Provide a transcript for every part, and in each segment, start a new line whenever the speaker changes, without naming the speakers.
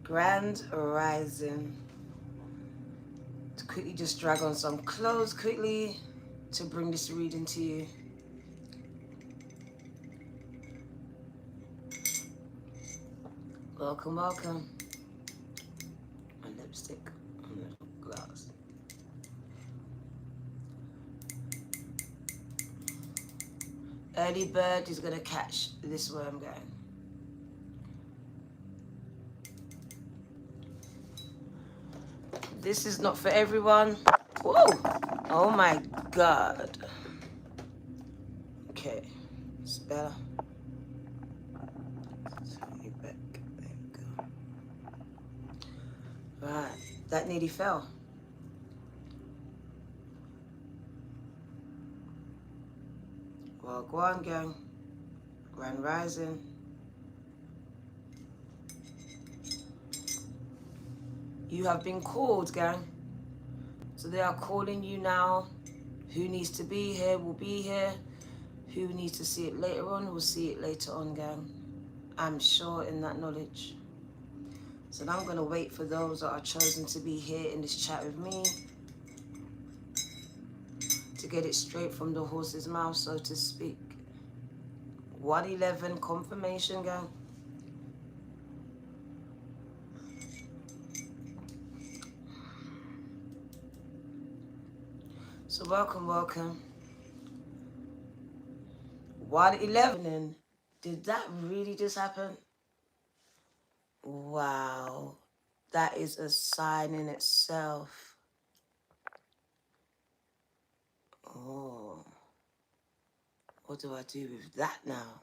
Grand Rising. To quickly just drag on some clothes quickly to bring this reading to you. Welcome, welcome. My lipstick on the glass. Early bird is gonna catch this worm going. This is not for everyone. Whoa! Oh my God. Okay, it's better. Turn you back. There you go. Right, that nearly fell. Well, go on, gang. Grand Rising. You have been called, gang. So they are calling you now. Who needs to be here will be here. Who needs to see it later on will see it later on, gang. I'm sure in that knowledge. So now I'm going to wait for those that are chosen to be here in this chat with me to get it straight from the horse's mouth, so to speak. 111 confirmation, gang. So welcome, welcome. 111. Did that really just happen? Wow. That is a sign in itself. Oh. What do I do with that now?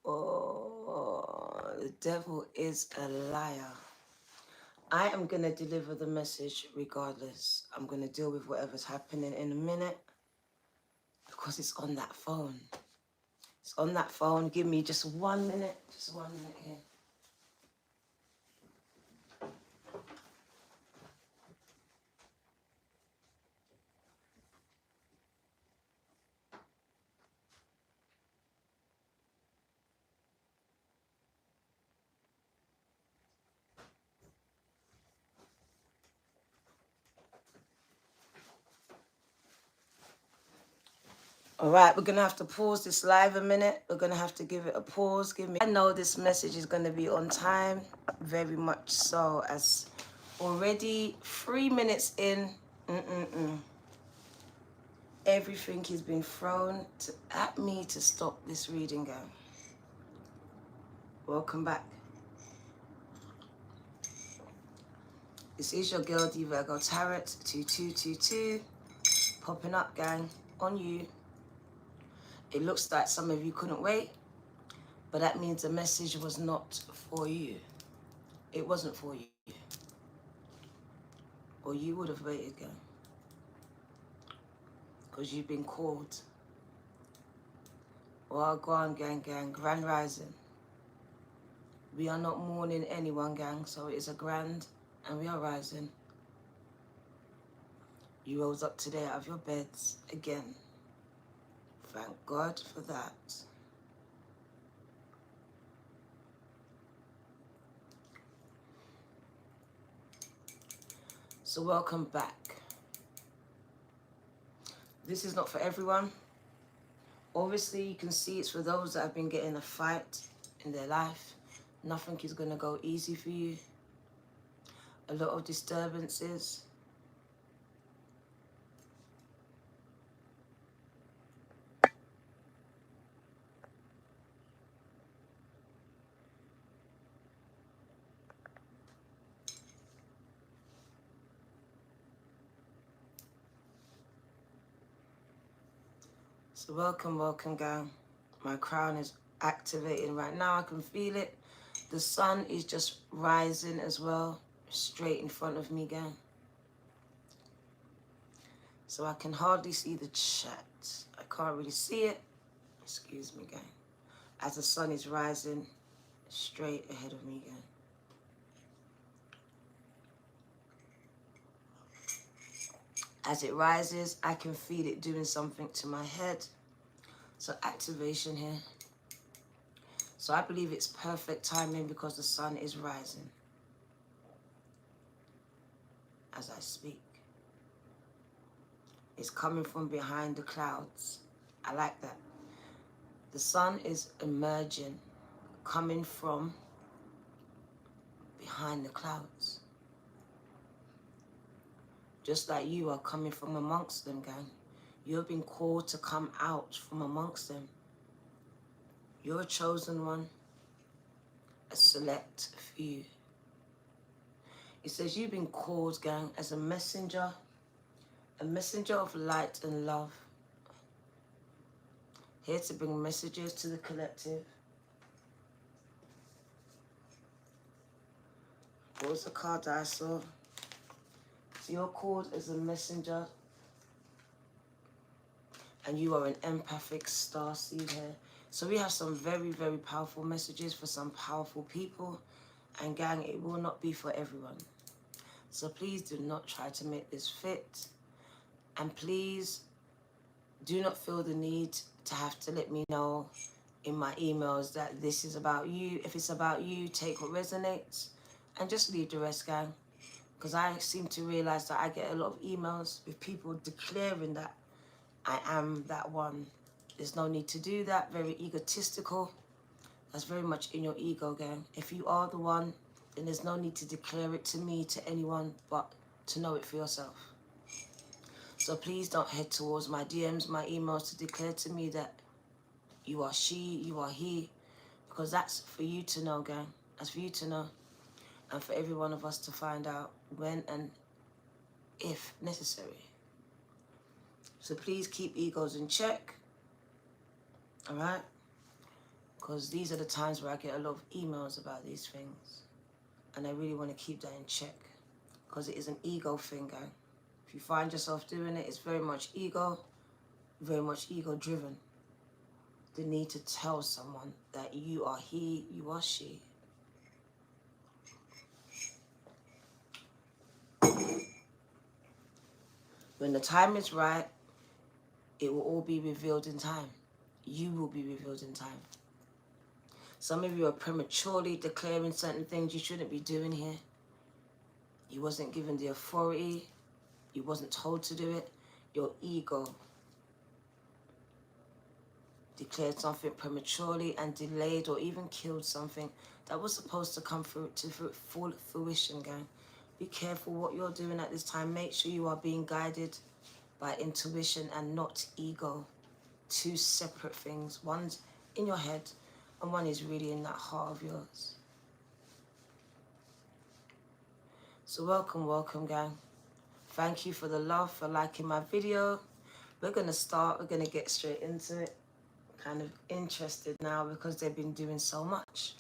Oh, the devil is a liar. I am going to deliver the message regardless. I'm going to deal with whatever's happening in a minute because it's on that phone. It's on that phone. Give me just 1 minute. Just 1 minute here. All right, we're going to have to pause this live a minute. We're going to have to give it a pause. I know this message is going to be on time, very much so, as already 3 minutes in, everything has been thrown at me to stop this reading, gang. Welcome back. This is your girl, DVirgoTarot2222, popping up, gang, on you. It looks like some of you couldn't wait, but that means the message was not for you. It wasn't for you. Or you would have waited, gang. Because you've been called. Well, go on, gang, Grand Rising. We are not mourning anyone, gang, so it is a grand, and we are rising. You rose up today out of your beds again. Thank God for that. So welcome back. This is not for everyone. Obviously, you can see it's for those that have been getting a fight in their life. Nothing is going to go easy for you. A lot of disturbances. So welcome, welcome, gang. My crown is activating right now. I can feel it. The sun is just rising as well, straight in front of me, gang. So I can hardly see the chat. I can't really see it. Excuse me, gang. As the sun is rising straight ahead of me, gang. As it rises, I can feel it doing something to my head. So activation here. So I believe it's perfect timing because the sun is rising as I speak. It's coming from behind the clouds. I like that. The sun is emerging, coming from behind the clouds. Just like you are coming from amongst them, gang. You have been called to come out from amongst them. You're a chosen one, a select few. It says you've been called, gang, as a messenger of light and love. Here to bring messages to the collective. What was the card that I saw? So you're called as a messenger, and you are an empathic star seed here. So we have some very, very powerful messages for some powerful people. And gang, it will not be for everyone. So please do not try to make this fit. And please do not feel the need to have to let me know in my emails that this is about you. If it's about you, take what resonates and just leave the rest, gang. Because I seem to realize that I get a lot of emails with people declaring that I am that one. There's no need to do that. Very egotistical. That's very much in your ego, gang. If you are the one, then there's no need to declare it to me, to anyone, but to know it for yourself. So please don't head towards my DMs, my emails to declare to me that you are she, you are he, because that's for you to know, gang. That's for you to know, and for every one of us to find out when and if necessary. So please keep egos in check, all right? Because these are the times where I get a lot of emails about these things, and I really want to keep that in check, because it is an ego thing, gang. If you find yourself doing it, it's very much ego driven. The need to tell someone that you are he, you are she. When the time is right, it will all be revealed in time. You will be revealed in time. Some of you are prematurely declaring certain things you shouldn't be doing here. You wasn't given the authority. You wasn't told to do it. Your ego declared something prematurely and delayed or even killed something that was supposed to come through to full fruition, gang. Be careful what you're doing at this time. Make sure you are being guided by intuition and not ego. Two separate things. One's in your head and one is really in that heart of yours. So welcome, gang. Thank you for the love, for liking my video. We're going to get straight into it. Kind of interested now because they've been doing so much.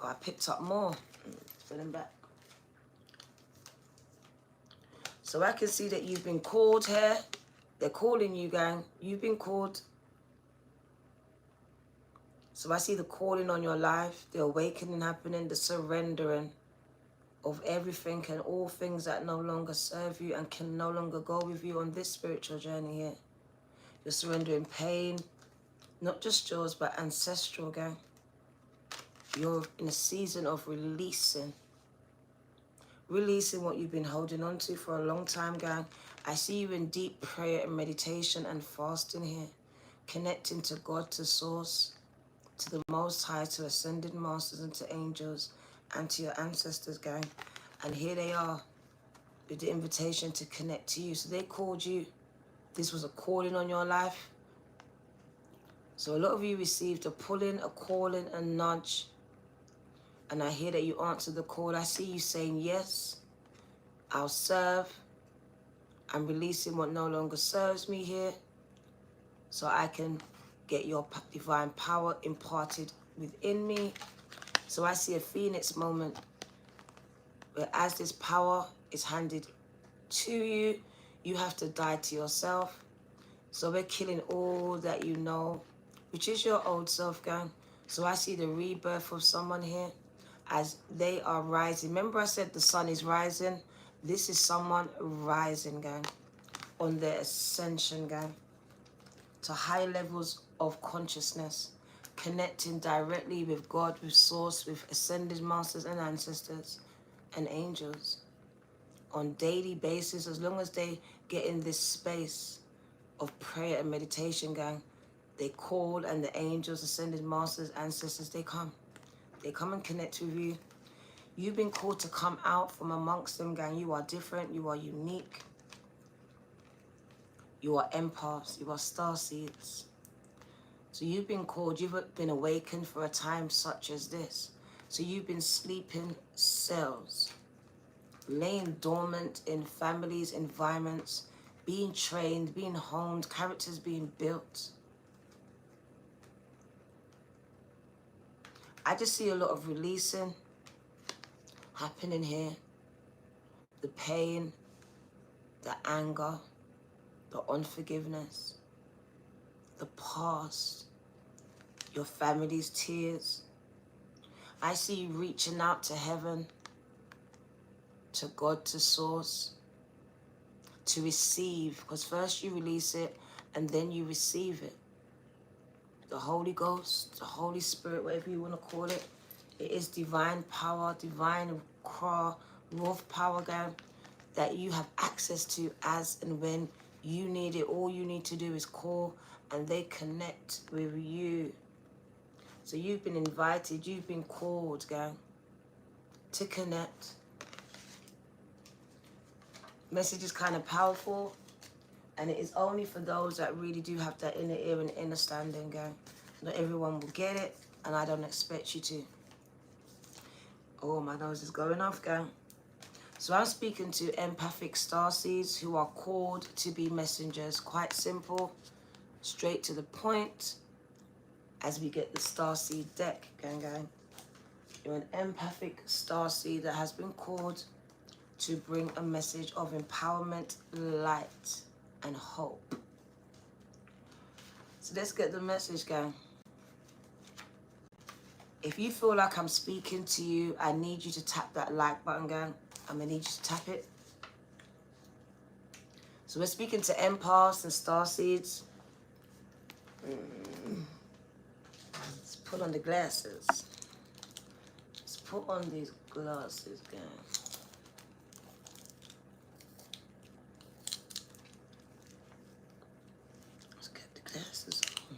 Oh, I picked up more. Put them back. So I can see that you've been called here. They're calling you, gang. You've been called. So I see the calling on your life, the awakening happening, the surrendering of everything and all things that no longer serve you and can no longer go with you on this spiritual journey here. You're surrendering pain, not just yours, but ancestral, gang. You're in a season of releasing what you've been holding on to for a long time, gang. I see you in deep prayer and meditation and fasting here, connecting to God, to Source, to the Most High, to Ascended Masters and to angels and to your ancestors, gang. And here they are with the invitation to connect to you. So they called you. This was a calling on your life. So a lot of you received a pulling, a calling, a nudge. And I hear that you answered the call. I see you saying, yes, I'll serve. I'm releasing what no longer serves me here so I can get your divine power imparted within me. So I see a phoenix moment where as this power is handed to you, you have to die to yourself. So we're killing all that you know, which is your old self, gang. So I see the rebirth of someone here as they are rising. Remember I said the sun is rising? This is someone rising, gang, on their ascension, gang, to high levels of consciousness. connecting directly with God, with Source, with ascended masters and ancestors and angels on daily basis, as long as they get in this space of prayer and meditation, gang. They call, and the angels, ascended masters, ancestors, they come. They come and connect with you. You've been called to come out from amongst them, gang. You are different. You are unique. You are empaths. You are starseeds. So you've been called. You've been awakened for a time such as this. So you've been sleeping cells, laying dormant in families, environments, being trained, being honed, characters being built. I just see a lot of releasing happening here. The pain, the anger, the unforgiveness, the past, your family's tears. I see you reaching out to heaven, to God, to Source, to receive, because first you release it and then you receive it. The Holy Ghost, the Holy Spirit, whatever you want to call it, it is divine power, divine raw power, gang, that you have access to as and when you need it. All you need to do is call and they connect with you. So you've been invited, you've been called, gang, to connect. Message is kind of powerful, and it is only for those that really do have that inner ear and inner standing, gang. Not everyone will get it, and I don't expect you to. Oh, my nose is going off, gang. So I'm speaking to empathic starseeds who are called to be messengers. Quite simple, straight to the point, as we get the starseed deck, gang. You're an empathic starseed that has been called to bring a message of empowerment, light, and hope. So let's get the message, gang. If you feel like I'm speaking to you, I need you to tap that like button, gang. I'm gonna need you to tap it. So we're speaking to empaths and starseeds. Let's put on the glasses. Let's put on these glasses, gang. Let's get the glasses on.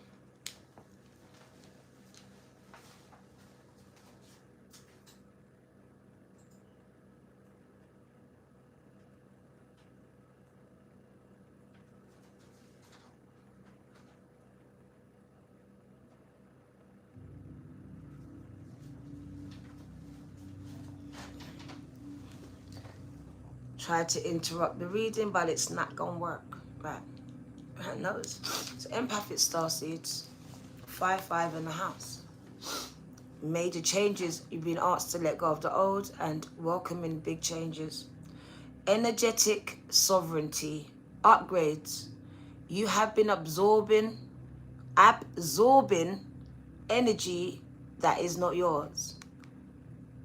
Try to interrupt the reading, but it's not gonna work. Right. Notice. So empathic starseeds, 5-5 in the house. Major changes. You've been asked to let go of the old and welcoming big changes. Energetic sovereignty, upgrades. You have been absorbing energy that is not yours.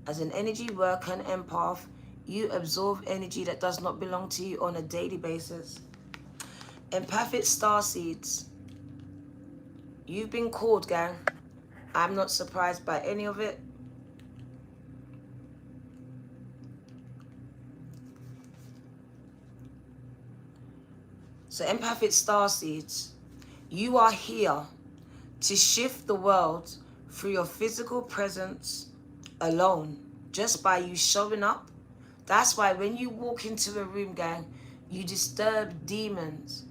As an energy worker and empath, you absorb energy that does not belong to you on a daily basis. Empathic starseeds, you've been called, gang. I'm not surprised by any of it. So empathic starseeds, you are here to shift the world through your physical presence alone, just by you showing up. That's why when you walk into a room, gang, you disturb demons.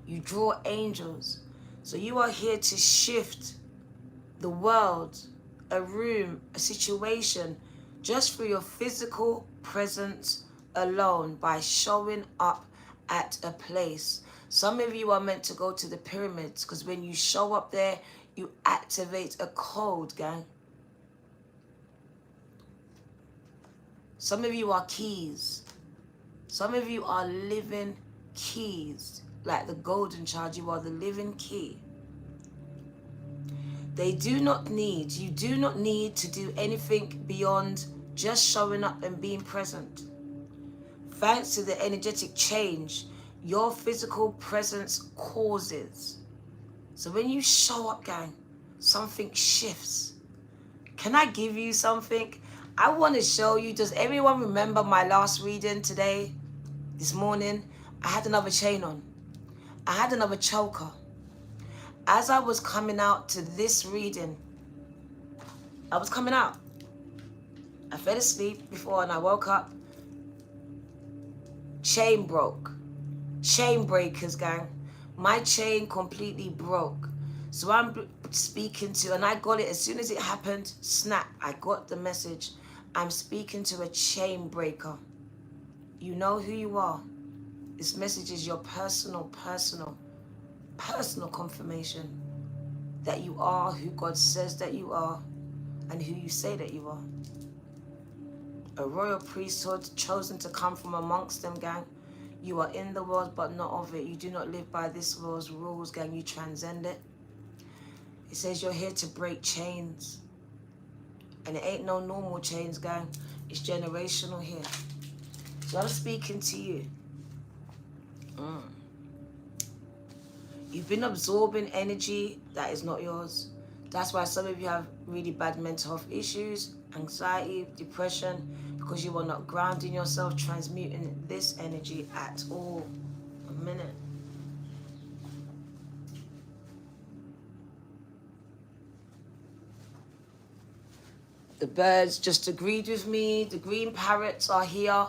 You draw angels. So you are here to shift the world, a room, a situation, just through your physical presence alone, by showing up at a place. Some of you are meant to go to the pyramids, because when you show up there, you activate a code, gang. Some of you are keys. Some of you are living keys. Like the golden child, you are the living key. You do not need to do anything beyond just showing up and being present. Thanks to the energetic change your physical presence causes. So when you show up, gang, something shifts. Can I give you something? I want to show you. Does everyone remember my last reading today, this morning? I had another chain on. I had another choker. As I was coming out to this reading, I was coming out. I fell asleep before and I woke up. Chain broke. Chain breakers, gang. My chain completely broke. So I'm speaking to, and I got it as soon as it happened, snap, I got the message. I'm speaking to a chain breaker. You know who you are. This message is your personal confirmation that you are who God says that you are and who you say that you are. A royal priesthood chosen to come from amongst them, gang. You are in the world but not of it. You do not live by this world's rules, gang. You transcend it. It says you're here to break chains. And it ain't no normal chains, gang. It's generational here. So I'm speaking to you. You've been absorbing energy that is not yours. That's why some of you have really bad mental health issues, anxiety, depression, because you are not grounding yourself, transmuting this energy at all. A minute. The birds just agreed with me. The green parrots are here.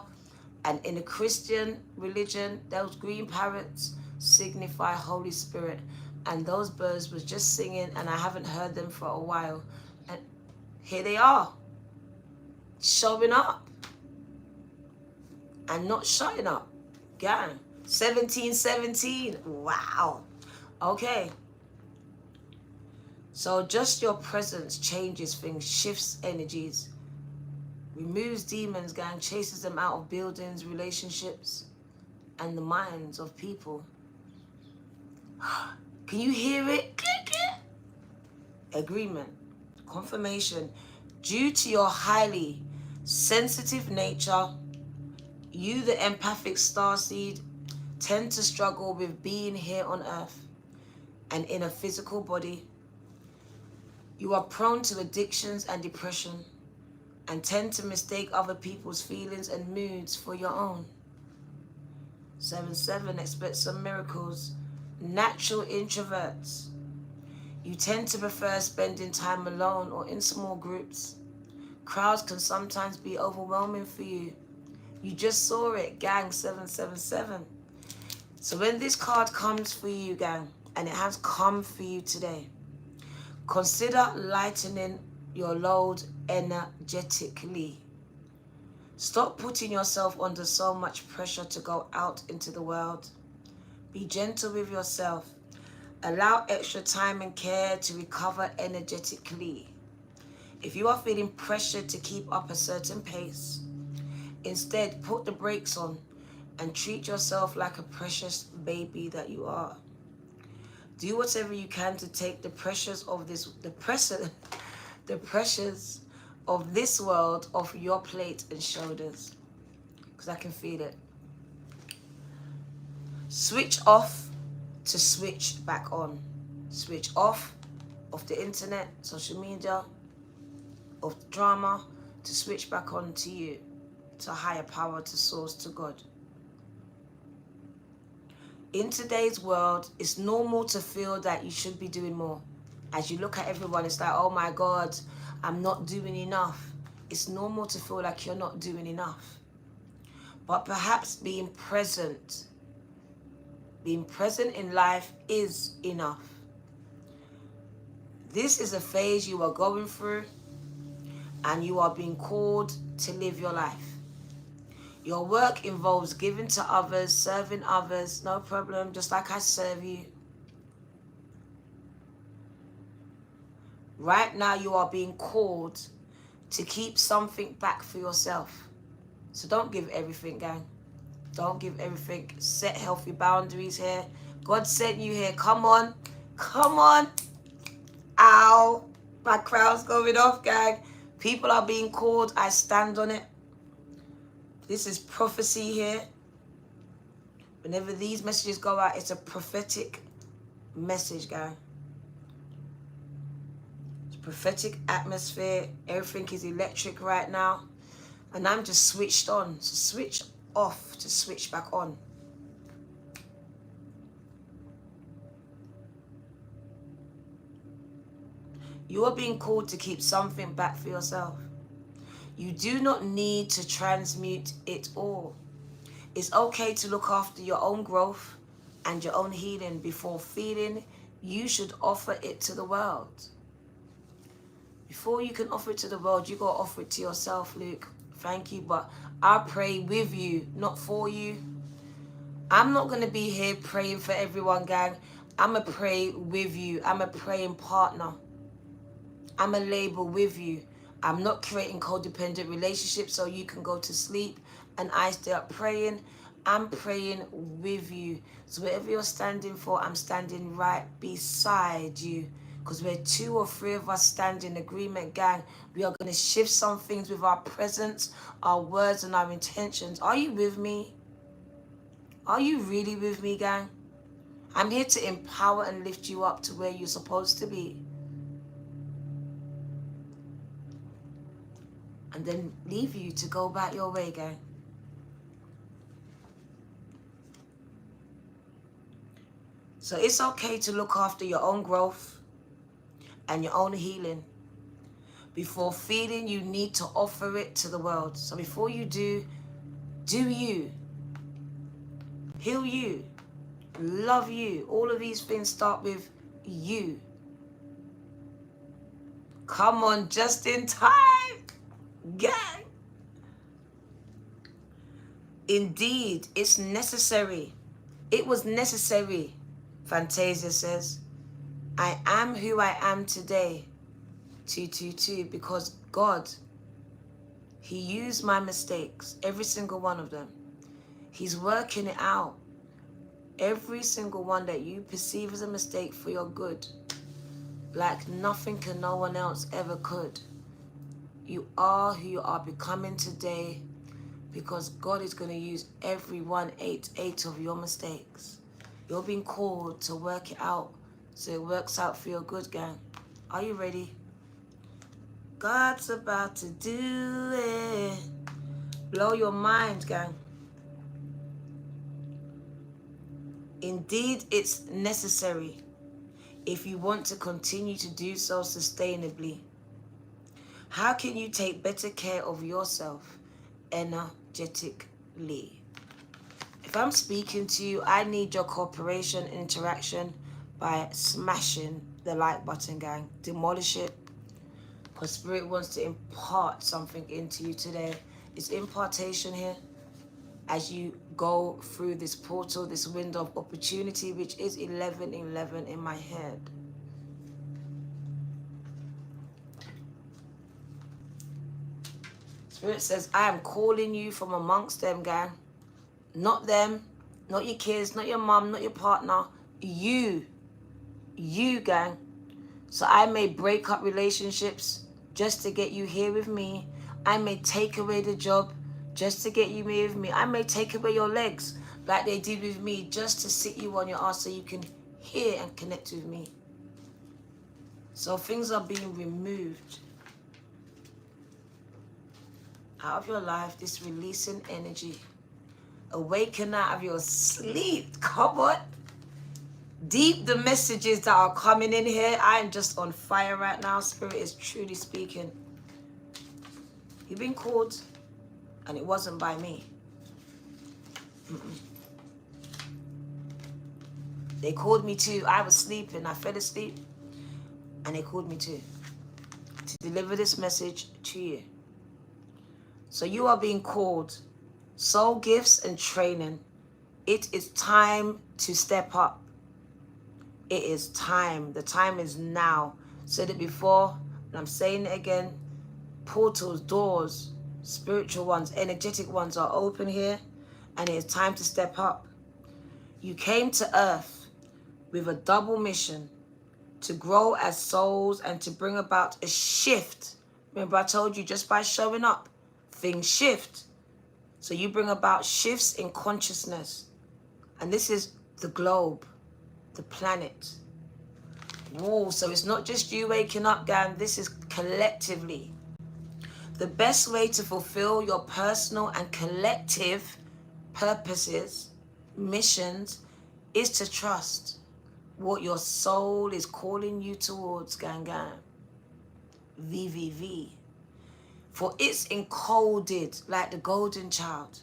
And in the Christian religion, those green parrots signify Holy Spirit. And those birds was just singing, and I haven't heard them for a while. And here they are, showing up and not shutting up. Gang, 1717. Wow. Okay. So just your presence changes things, shifts energies, removes demons, gang, chases them out of buildings, relationships, and the minds of people. Can you hear it? Click it. Agreement, confirmation. Due to your highly sensitive nature, you, the empathic starseed, tend to struggle with being here on earth and in a physical body. You are prone to addictions and depression and tend to mistake other people's feelings and moods for your own. 7-7, expect some miracles. Natural introverts. You tend to prefer spending time alone or in small groups. Crowds can sometimes be overwhelming for you. You just saw it, gang, 777. So when this card comes for you, gang, and it has come for you today, consider lightening your load energetically. Stop putting yourself under so much pressure to go out into the world. Be gentle with yourself. Allow extra time and care to recover energetically. If you are feeling pressured to keep up a certain pace, instead put the brakes on and treat yourself like a precious baby that you are. Do whatever you can to take the pressures of this, the pressures of this world off your plate and shoulders, because I can feel it. Switch off to switch back on. Switch off of the internet, social media, of the drama, to switch back on to you, to higher power, to source, to God. In today's world, it's normal to feel that you should be doing more. As you look at everyone, it's like, oh my God, I'm not doing enough. It's normal to feel like you're not doing enough. But perhaps being present in life is enough. This is a phase you are going through, and you are being called to live your life. Your work involves giving to others, serving others, no problem, just like I serve you. Right now you are being called to keep something back for yourself. So don't give everything, gang. Don't give everything. Set healthy boundaries here. God sent you here. Come on. Come on. Ow. My crown's going off, gang. People are being called. I stand on it. This is prophecy here. Whenever these messages go out, it's a prophetic message, gang. Prophetic atmosphere. Everything is electric right now. And I'm just switched on. So switch off to switch back on. You are being called to keep something back for yourself. You do not need to transmute it all. It's okay to look after your own growth and your own healing. Before feeding, you should offer it to the world. Before you can offer it to the world, you got to offer it to yourself, Luke. Thank you, but I pray with you, not for you. I'm not going to be here praying for everyone, gang. I'm going to pray with you. I'm a praying partner. I'm a label with you. I'm not creating codependent relationships so you can go to sleep and I stay up praying. I'm praying with you. So whatever you're standing for, I'm standing right beside you. Because where 2 or 3 of us stand in agreement, gang, we are going to shift some things with our presence, our words, and our intentions. Are you with me? Are you really with me, gang? I'm here to empower and lift you up to where you're supposed to be. And then leave you to go back your way, gang. So it's okay to look after your own growth and your own healing. Before feeding, you need to offer it to the world. So before you do you. Heal you. Love you. All of these things start with you. Come on, just in time, gang. Indeed, it's necessary. It was necessary, Fantasia says. I am who I am today, 222, because God, He used my mistakes, every single one of them. He's working it out. Every single one that you perceive as a mistake for your good, like nothing and no one else ever could. You are who you are becoming today because God is going to use every 188 of your mistakes. You're being called to work it out so it works out for your good, gang. Are you ready? God's about to do it. Blow your mind, gang. Indeed, it's necessary if you want to continue to do so sustainably. How can you take better care of yourself energetically? If I'm speaking to you, I need your cooperation, interaction by smashing the like button, gang. Demolish it. Because Spirit wants to impart something into you today. It's impartation here as you go through this portal, this window of opportunity, which is 11:11 in my head. Spirit says, I am calling you from amongst them, gang. Not them, not your kids, not your mom, not your partner. You, gang. So I may break up relationships just to get you here with me. I may take away the job just to get you here with me. I may take away your legs like they did with me just to sit you on your ass so you can hear and connect with me. So things are being removed out of your life, this releasing energy. Awaken out of your sleep. Come on. Deep the messages that are coming in here. I am just on fire right now. Spirit is truly speaking. You've been called, and it wasn't by me. They called me too. I was sleeping. I fell asleep, and they called me too to deliver this message to you. So you are being called. Soul gifts and training. It is time to step up. It is time. The time is now. Said it before, and I'm saying it again. Portals, doors, spiritual ones, energetic ones are open here, and it is time to step up. You came to earth with a double mission to grow as souls and to bring about a shift. Remember, I told you just by showing up, things shift. So you bring about shifts in consciousness. And this is the globe, the planet. Whoa, so it's not just you waking up, gang. This is collectively. The best way to fulfill your personal and collective purposes, missions, is to trust what your soul is calling you towards, gang. VVV. For it's encoded like the golden child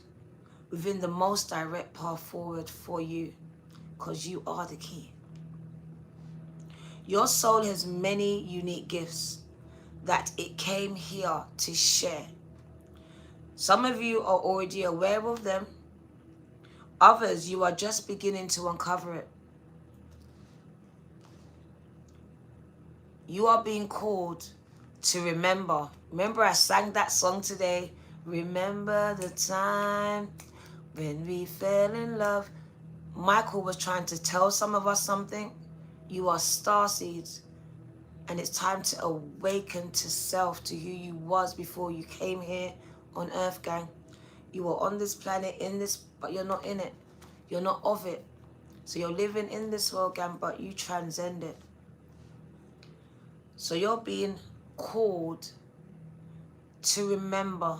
within the most direct path forward for you, because you are the key. Your soul has many unique gifts that it came here to share. Some of you are already aware of them. Others, you are just beginning to uncover it. You are being called to remember. Remember, I sang that song today. Remember the time when we fell in love. Michael was trying to tell some of us something. You are starseeds. And it's time to awaken to self, to who you was before you came here on Earth, gang. You were on this planet, in this, but you're not in it. You're not of it. So you're living in this world, gang, but you transcend it. So you're being called to remember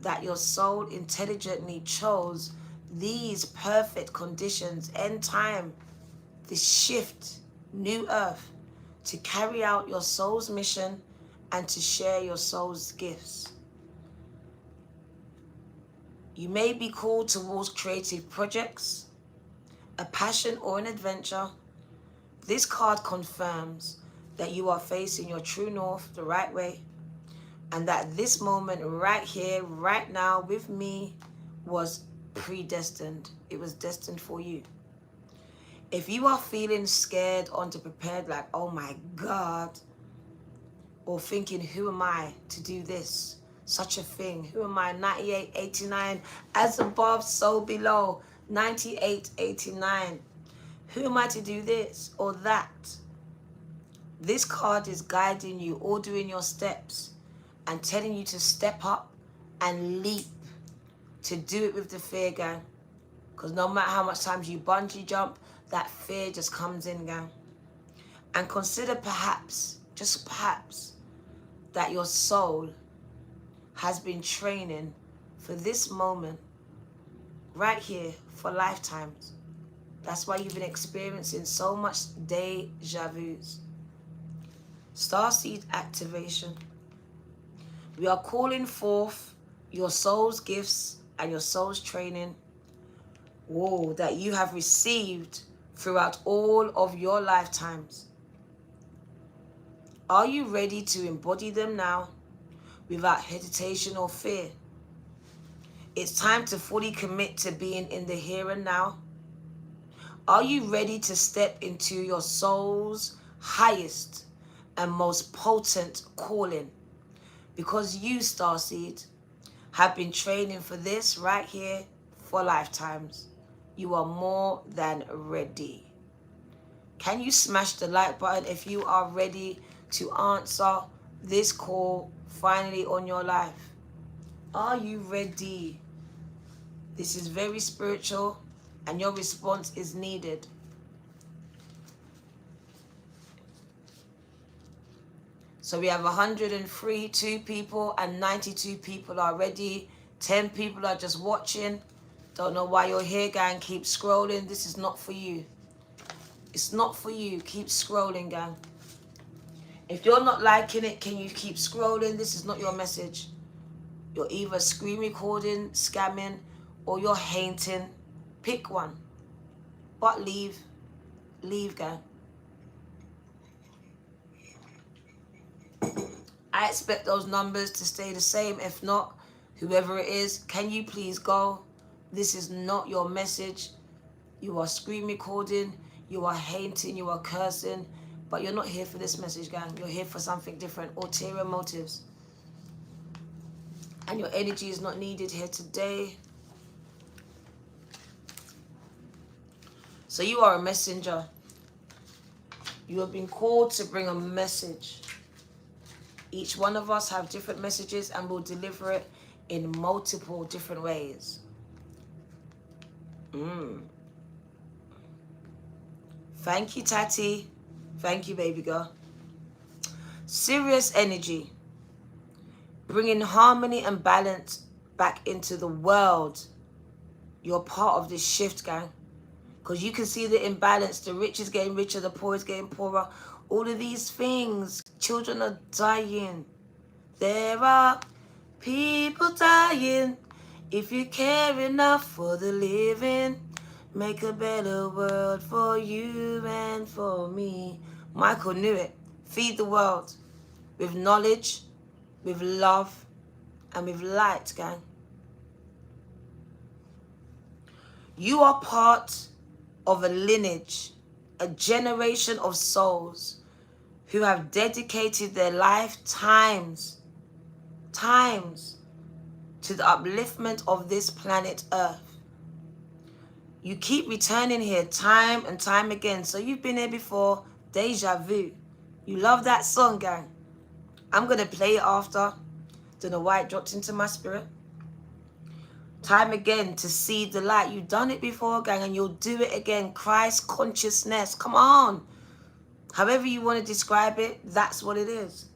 that your soul intelligently chose these perfect conditions, end time, this shift, new earth, to carry out your soul's mission and to share your soul's gifts. You may be called towards creative projects, a passion or an adventure. This card confirms that you are facing your true north the right way, and that this moment right here, right now with me was predestined. It was destined for you. If you are feeling scared or underprepared, like, oh my God, or thinking, who am I to do this? Such a thing. Who am I? 98, 89, as above, so below. 98, 89. Who am I to do this or that? This card is guiding you, ordering your steps, and telling you to step up and leap, to do it with the fear, gang. Because no matter how much times you bungee jump, that fear just comes in, gang. And consider perhaps, just perhaps, that your soul has been training for this moment right here for lifetimes. That's why you've been experiencing so much deja vus. Starseed activation. We are calling forth your soul's gifts and your soul's training, whoa, that you have received throughout all of your lifetimes. Are you ready to embody them now without hesitation or fear? It's time to fully commit to being in the here and now. Are you ready to step into your soul's highest and most potent calling? Because you, Starseed, have been training for this right here for lifetimes. You are more than ready. Can you smash the like button if you are ready to answer this call finally on your life? Are you ready? This is very spiritual and your response is needed. So we have 103 people and 92 people are ready. 10 people are just watching. Don't know why you're here, gang. Keep scrolling. This is not for you. It's not for you. Keep scrolling, gang. If you're not liking it, can you keep scrolling? This is not your message. You're either screen recording, scamming, or you're hating. Pick one. But leave. Leave, gang. I expect those numbers to stay the same. If not, whoever it is, can you please go? This is not your message. You are screen recording, you are hating, you are cursing, but you're not here for this message, gang. You're here for something different, ulterior motives. And your energy is not needed here today. So you are a messenger. You have been called to bring a message. Each one of us have different messages and will deliver it in multiple different ways. Thank you, Tati, Thank you, baby girl. Sirius energy. Bringing harmony and balance back into the world. You're part of this shift, gang. Because you can see the imbalance. The rich is getting richer, the poor is getting poorer. All of these things. Children are dying. There are people dying. If you care enough for the living, make a better world for you and for me. Michael knew it. Feed the world with knowledge, with love, and with light, gang. You are part of a lineage, a generation of souls who have dedicated their lifetimes to the upliftment of this planet Earth. You keep returning here time and time again. So you've been here before. Deja vu. You love that song, gang. I'm going to play it after. Don't know why it dropped into my spirit. Time again to see the light. You've done it before, gang, and you'll do it again. Christ consciousness. Come on. However you want to describe it, that's what it is.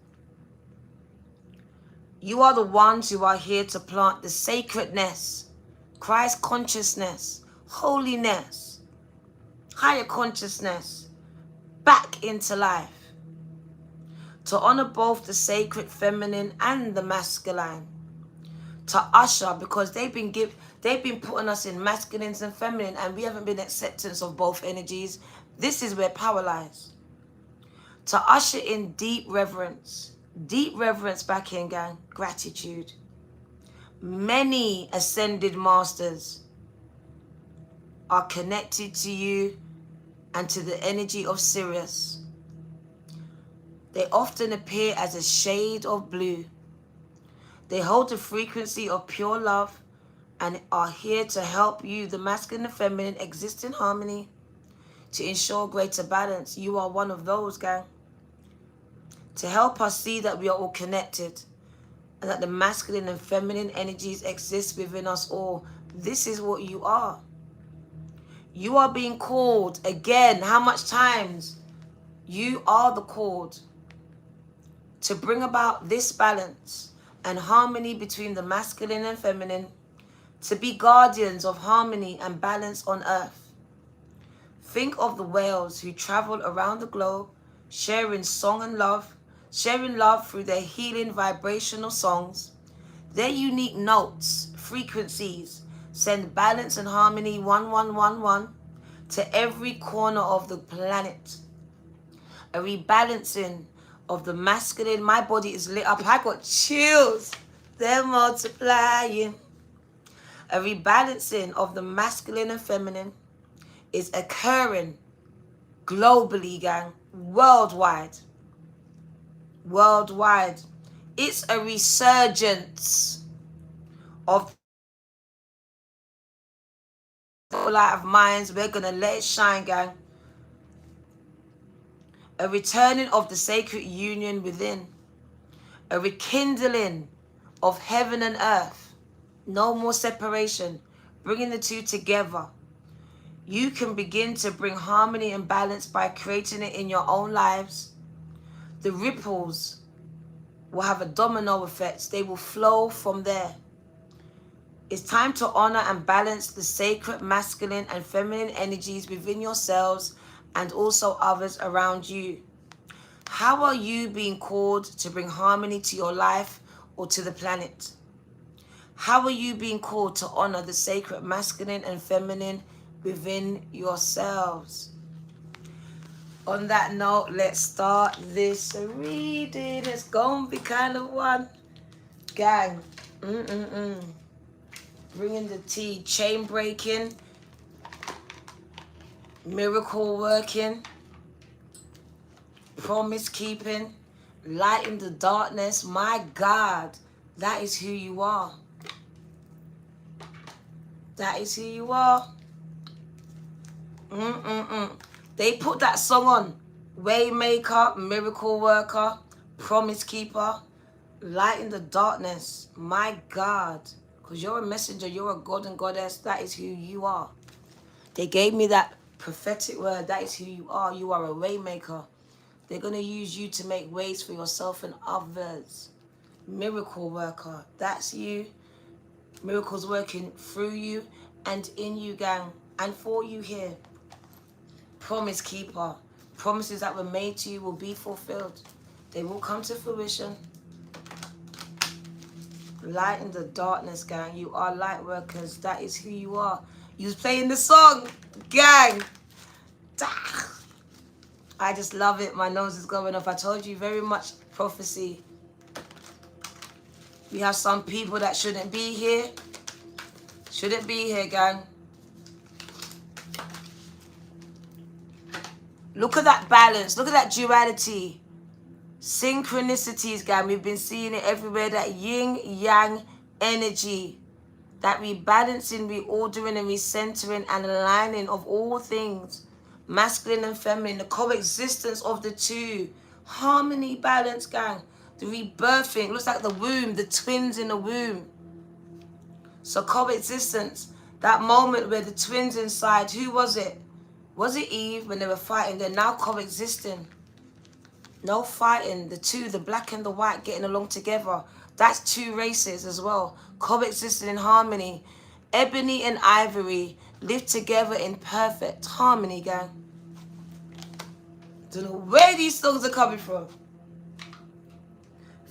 You are the ones who are here to plant the sacredness, Christ consciousness, holiness, higher consciousness back into life. To honor both the sacred feminine and the masculine. To usher, because they've been putting us in masculines and feminine, and we haven't been acceptance of both energies. This is where power lies. To usher in deep reverence back in, gang. Gratitude. Many ascended masters are connected to you and to the energy of Sirius. They often appear as a shade of blue. They hold the frequency of pure love and are here to help you, the masculine and feminine, exist in harmony to ensure greater balance. You are one of those, gang. To help us see that we are all connected and that the masculine and feminine energies exist within us all. This is what you are. You are being called again. How much times? You are the called to bring about this balance and harmony between the masculine and feminine, to be guardians of harmony and balance on earth. Think of the whales who travel around the globe, sharing song and love, sharing love through their healing vibrational songs. Their unique notes, frequencies, send balance and harmony 1111 to every corner of the planet. A rebalancing of the masculine. My body is lit up. I got chills. They're multiplying. A rebalancing of the masculine and feminine is occurring globally, gang. Worldwide. Worldwide. It's a resurgence of the light of minds. We're going to let it shine, gang. A returning of the sacred union within. A rekindling of heaven and earth. No more separation. Bringing the two together. You can begin to bring harmony and balance by creating it in your own lives. The ripples will have a domino effect. They will flow from there. It's time to honor and balance the sacred masculine and feminine energies within yourselves and also others around you. How are you being called to bring harmony to your life or to the planet? How are you being called to honor the sacred masculine and feminine within yourselves? On that note, let's start this reading. It's gonna be kind of one. Gang. Bringing the tea. Chain breaking. Miracle working. Promise keeping. Light in the darkness. My God. That is who you are. That is who you are. They put that song on. Waymaker, miracle worker, promise keeper, light in the darkness. My God. Because you're a messenger, you're a god and goddess. That is who you are. They gave me that prophetic word. That is who you are. You are a waymaker. They're going to use you to make ways for yourself and others. Miracle worker. That's you. Miracles working through you and in you, gang. And for you here. Promise keeper. Promises that were made to you will be fulfilled. They will come to fruition. Light in the darkness, gang. You are light workers. That is who you are. You was playing the song, gang. I just love it. My nose is going off. I told you, very much prophecy. We have some people that shouldn't be here. Shouldn't be here, gang. Look at that balance. Look at that duality. Synchronicities, gang. We've been seeing it everywhere. That yin-yang energy. That rebalancing, reordering, and recentering and aligning of all things. Masculine and feminine. The coexistence of the two. Harmony, balance, gang. The rebirthing. Looks like the womb. The twins in the womb. So coexistence. That moment where the twins inside. Who was it? Was it Eve when they were fighting? They're now coexisting. No fighting. The two, the black and the white, getting along together. That's two races as well. Coexisting in harmony. Ebony and ivory live together in perfect harmony, gang. Don't know where these songs are coming from.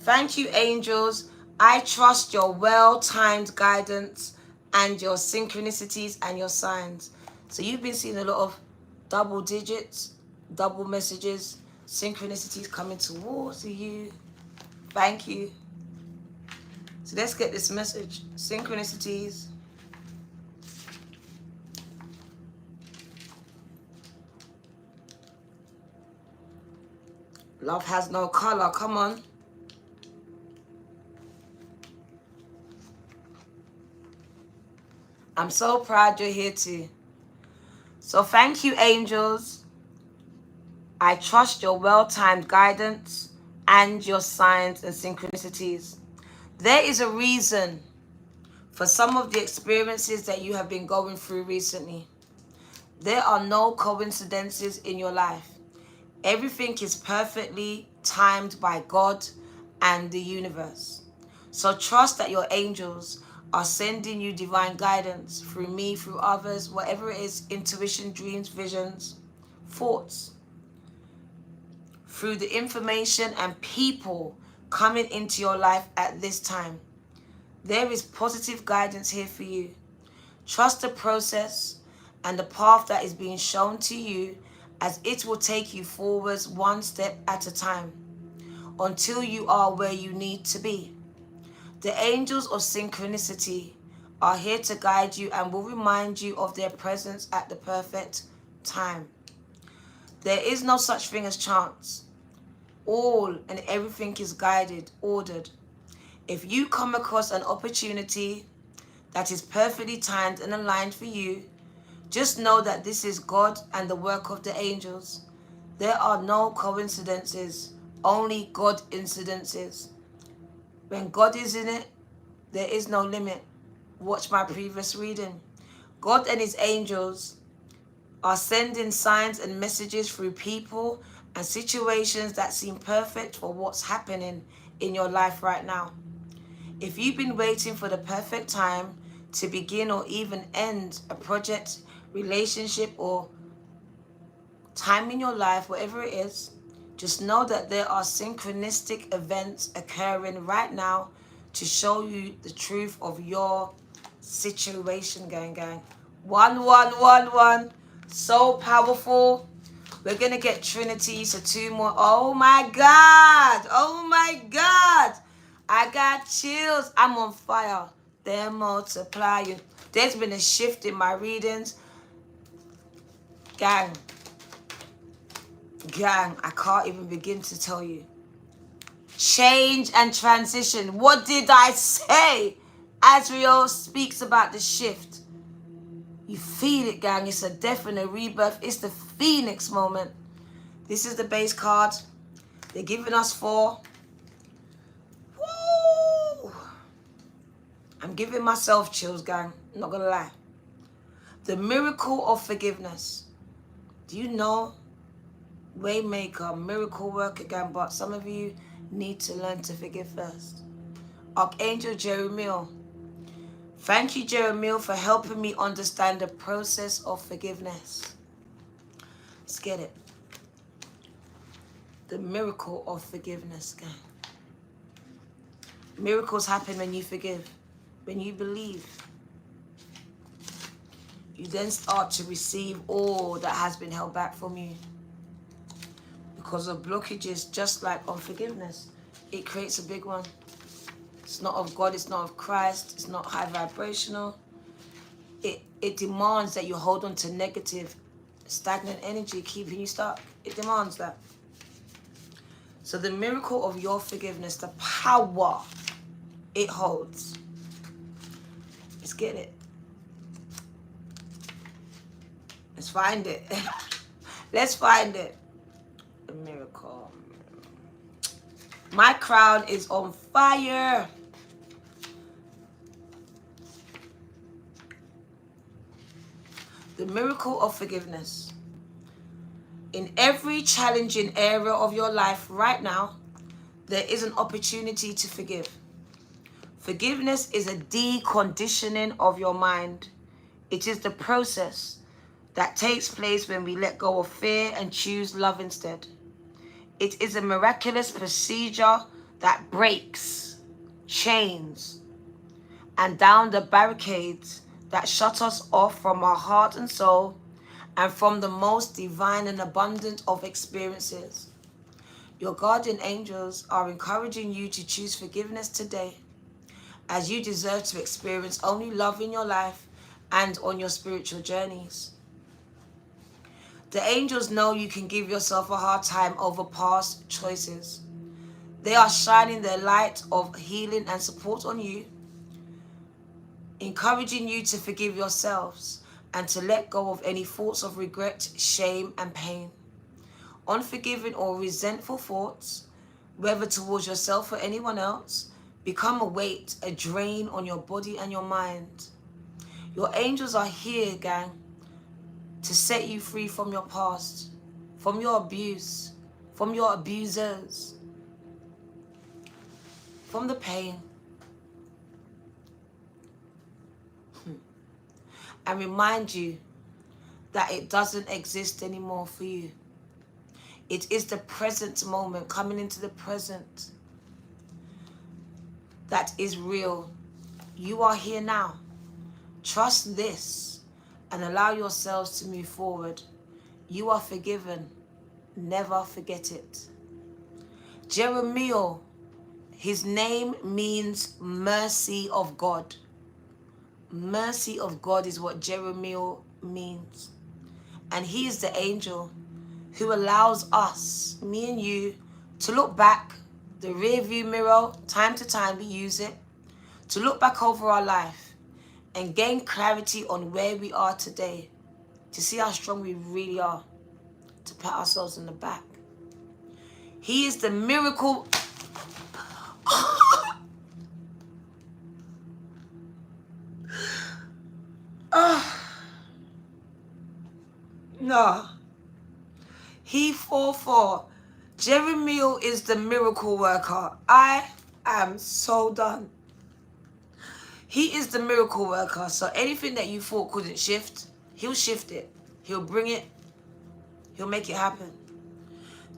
Thank you, angels. I trust your well-timed guidance and your synchronicities and your signs. So you've been seeing a lot of double digits, double messages, synchronicities coming towards you. Thank you. So let's get this message. Synchronicities. Love has no color. Come on. I'm so proud you're here too. So thank you, angels. I trust your well-timed guidance and your signs and synchronicities. There is a reason for some of the experiences that you have been going through recently. There are no coincidences in your life. Everything is perfectly timed by God and the universe. So trust that your angels are sending you divine guidance through me, through others, whatever it is, intuition, dreams, visions, thoughts, through the information and people coming into your life at this time. There is positive guidance here for you. Trust the process and the path that is being shown to you, as it will take you forwards one step at a time until you are where you need to be. The angels of synchronicity are here to guide you and will remind you of their presence at the perfect time. There is no such thing as chance. All and everything is guided, ordered. If you come across an opportunity that is perfectly timed and aligned for you, just know that this is God and the work of the angels. There are no coincidences, only God incidences. When God is in it, there is no limit. Watch my previous reading. God and his angels are sending signs and messages through people and situations that seem perfect for what's happening in your life right now. If you've been waiting for the perfect time to begin or even end a project, relationship, or time in your life, whatever it is, just know that there are synchronistic events occurring right now to show you the truth of your situation, gang. 1111. So powerful. We're going to get Trinity, so 2 more. Oh my God. Oh my God. I got chills. I'm on fire. They're multiplying. There's been a shift in my readings. Gang, I can't even begin to tell you. Change and transition. What did I say? Azrael speaks about the shift. You feel it, gang. It's a death and a rebirth. It's the Phoenix moment. This is the base card. They're giving us 4. Woo! I'm giving myself chills, gang. I'm not gonna lie. The miracle of forgiveness. Do you know Waymaker, miracle worker, again, but some of you need to learn to forgive first. Archangel Jeremiah. Thank you, Jeremiah, for helping me understand the process of forgiveness. Let's get it. The miracle of forgiveness, gang. Miracles happen when you forgive, when you believe. You then start to receive all that has been held back from you. Because of blockages, just like unforgiveness, it creates a big one. It's not of God, it's not of Christ, it's not high vibrational. It demands that you hold on to negative, stagnant energy, keeping you stuck. It demands that. So the miracle of your forgiveness, the power it holds. Let's get it. Let's find it. Let's find it. The miracle. My crown is on fire. The miracle of forgiveness. In every challenging area of your life right now, there is an opportunity to forgive. Forgiveness is a deconditioning of your mind. It is the process that takes place when we let go of fear and choose love instead. It is a miraculous procedure that breaks chains and down the barricades that shut us off from our heart and soul and from the most divine and abundant of experiences. Your guardian angels are encouraging you to choose forgiveness today, as you deserve to experience only love in your life and on your spiritual journeys. The angels know you can give yourself a hard time over past choices. They are shining their light of healing and support on you, encouraging you to forgive yourselves and to let go of any thoughts of regret, shame, and pain. Unforgiving or resentful thoughts, whether towards yourself or anyone else, become a weight, a drain on your body and your mind. Your angels are here, gang, to set you free from your past, from your abuse, from your abusers, from the pain. And remind you that it doesn't exist anymore for you. It is the present moment, coming into the present, that is real. You are here now. Trust this and allow yourselves to move forward. You are forgiven. Never forget it. Jeremiah, his name means mercy of God. Mercy of God is what Jeremiah means. And he is the angel who allows us, me and you, to look back, the rear view mirror, time to time we use it, to look back over our life and gain clarity on where we are today, to see how strong we really are, to pat ourselves on the back. He is the miracle. No. He 4-4. Jeremiah is the miracle worker. I am so done. He is the miracle worker. So anything that you thought couldn't shift, he'll shift it. He'll bring it. He'll make it happen.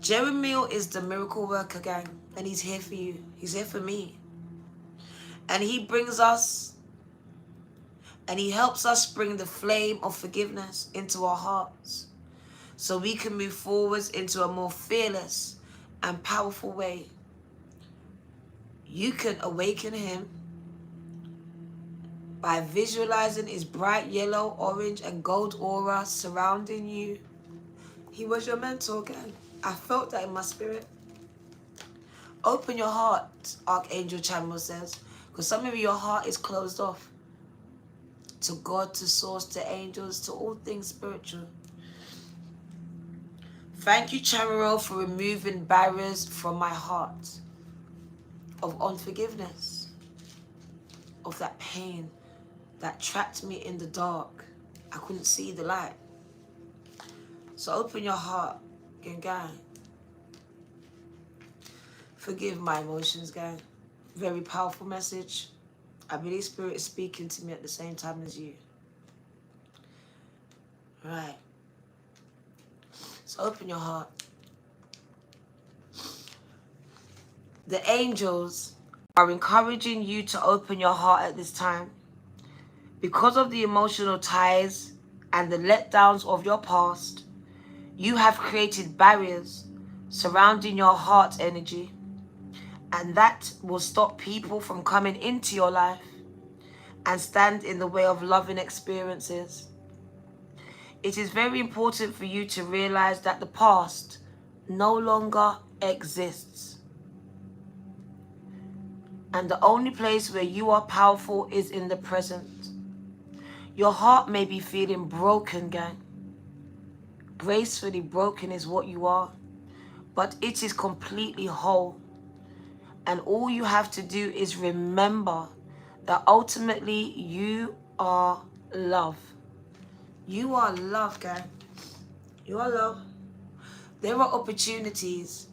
Jeremiah is the miracle worker, gang. And he's here for you. He's here for me. And he brings us, and he helps us bring the flame of forgiveness into our hearts, so we can move forwards into a more fearless and powerful way. You can awaken him by visualizing his bright yellow, orange, and gold aura surrounding you. He was your mentor, again. I felt that in my spirit. Open your heart, Archangel Chamuel says, because some of your heart is closed off to God, to source, to angels, to all things spiritual. Thank you, Chamuel, for removing barriers from my heart of unforgiveness, of that pain that trapped me in the dark. I couldn't see the light. So open your heart, again, gang. Forgive my emotions, gang. Very powerful message. I believe Spirit is speaking to me at the same time as you. Right. So open your heart. The angels are encouraging you to open your heart at this time. Because of the emotional ties and the letdowns of your past, you have created barriers surrounding your heart energy, and that will stop people from coming into your life and stand in the way of loving experiences. It is very important for you to realize that the past no longer exists. And the only place where you are powerful is in the present. Your heart may be feeling broken, gang. Gracefully broken is what you are. But it is completely whole. And all you have to do is remember that ultimately you are love. You are love, gang. You are love. There are opportunities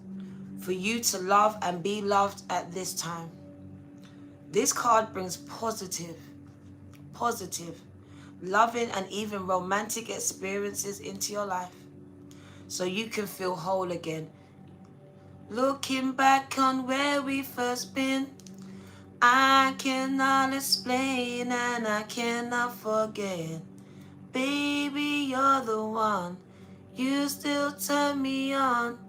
for you to love and be loved at this time. This card brings positive, loving and even romantic experiences into your life so you can feel whole again. Looking back on where we first been, I cannot explain and I cannot forget. Baby, you're the one. You still turn me on.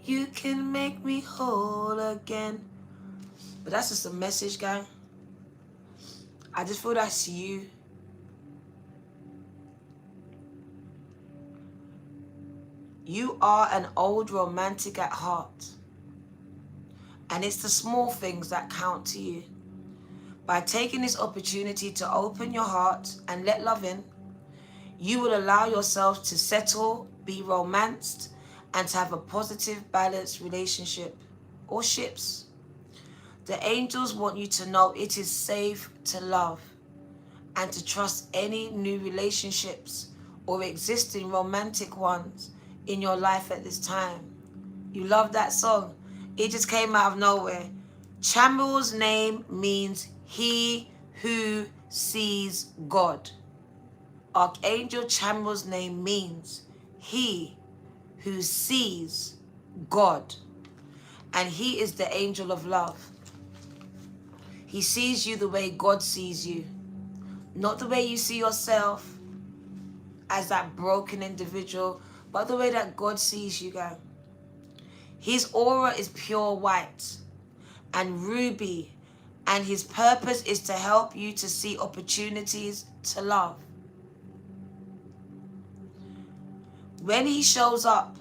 You can make me whole again. But that's just a message, gang. I just feel that's you. You are an old romantic at heart. And it's the small things that count to you. By taking this opportunity to open your heart and let love in, you will allow yourself to settle, be romanced, and to have a positive, balanced relationship or ships. The angels want you to know it is safe to love and to trust any new relationships or existing romantic ones in your life at this time. You love that song. It just came out of nowhere. Chamuel's name means he who sees God. Archangel Chamuel's name means he who sees God. And he is the angel of love. He sees you the way God sees you. Not the way you see yourself as that broken individual, but the way that God sees you, guys. His aura is pure white and ruby, and his purpose is to help you to see opportunities to love. When he shows up,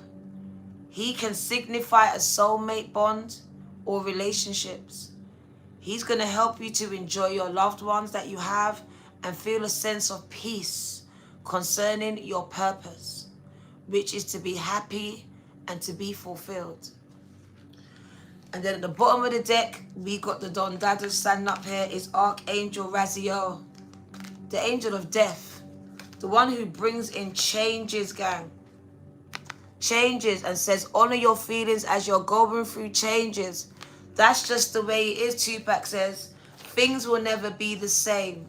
he can signify a soulmate bond or relationships. He's going to help you to enjoy your loved ones that you have and feel a sense of peace concerning your purpose, which is to be happy and to be fulfilled. And then at the bottom of the deck, we got the Don Dada standing up here. Is Archangel Raziel, the angel of death, the one who brings in changes, gang. Changes, and says honor your feelings as you're going through changes. That's just the way it is, Tupac says. Things will never be the same.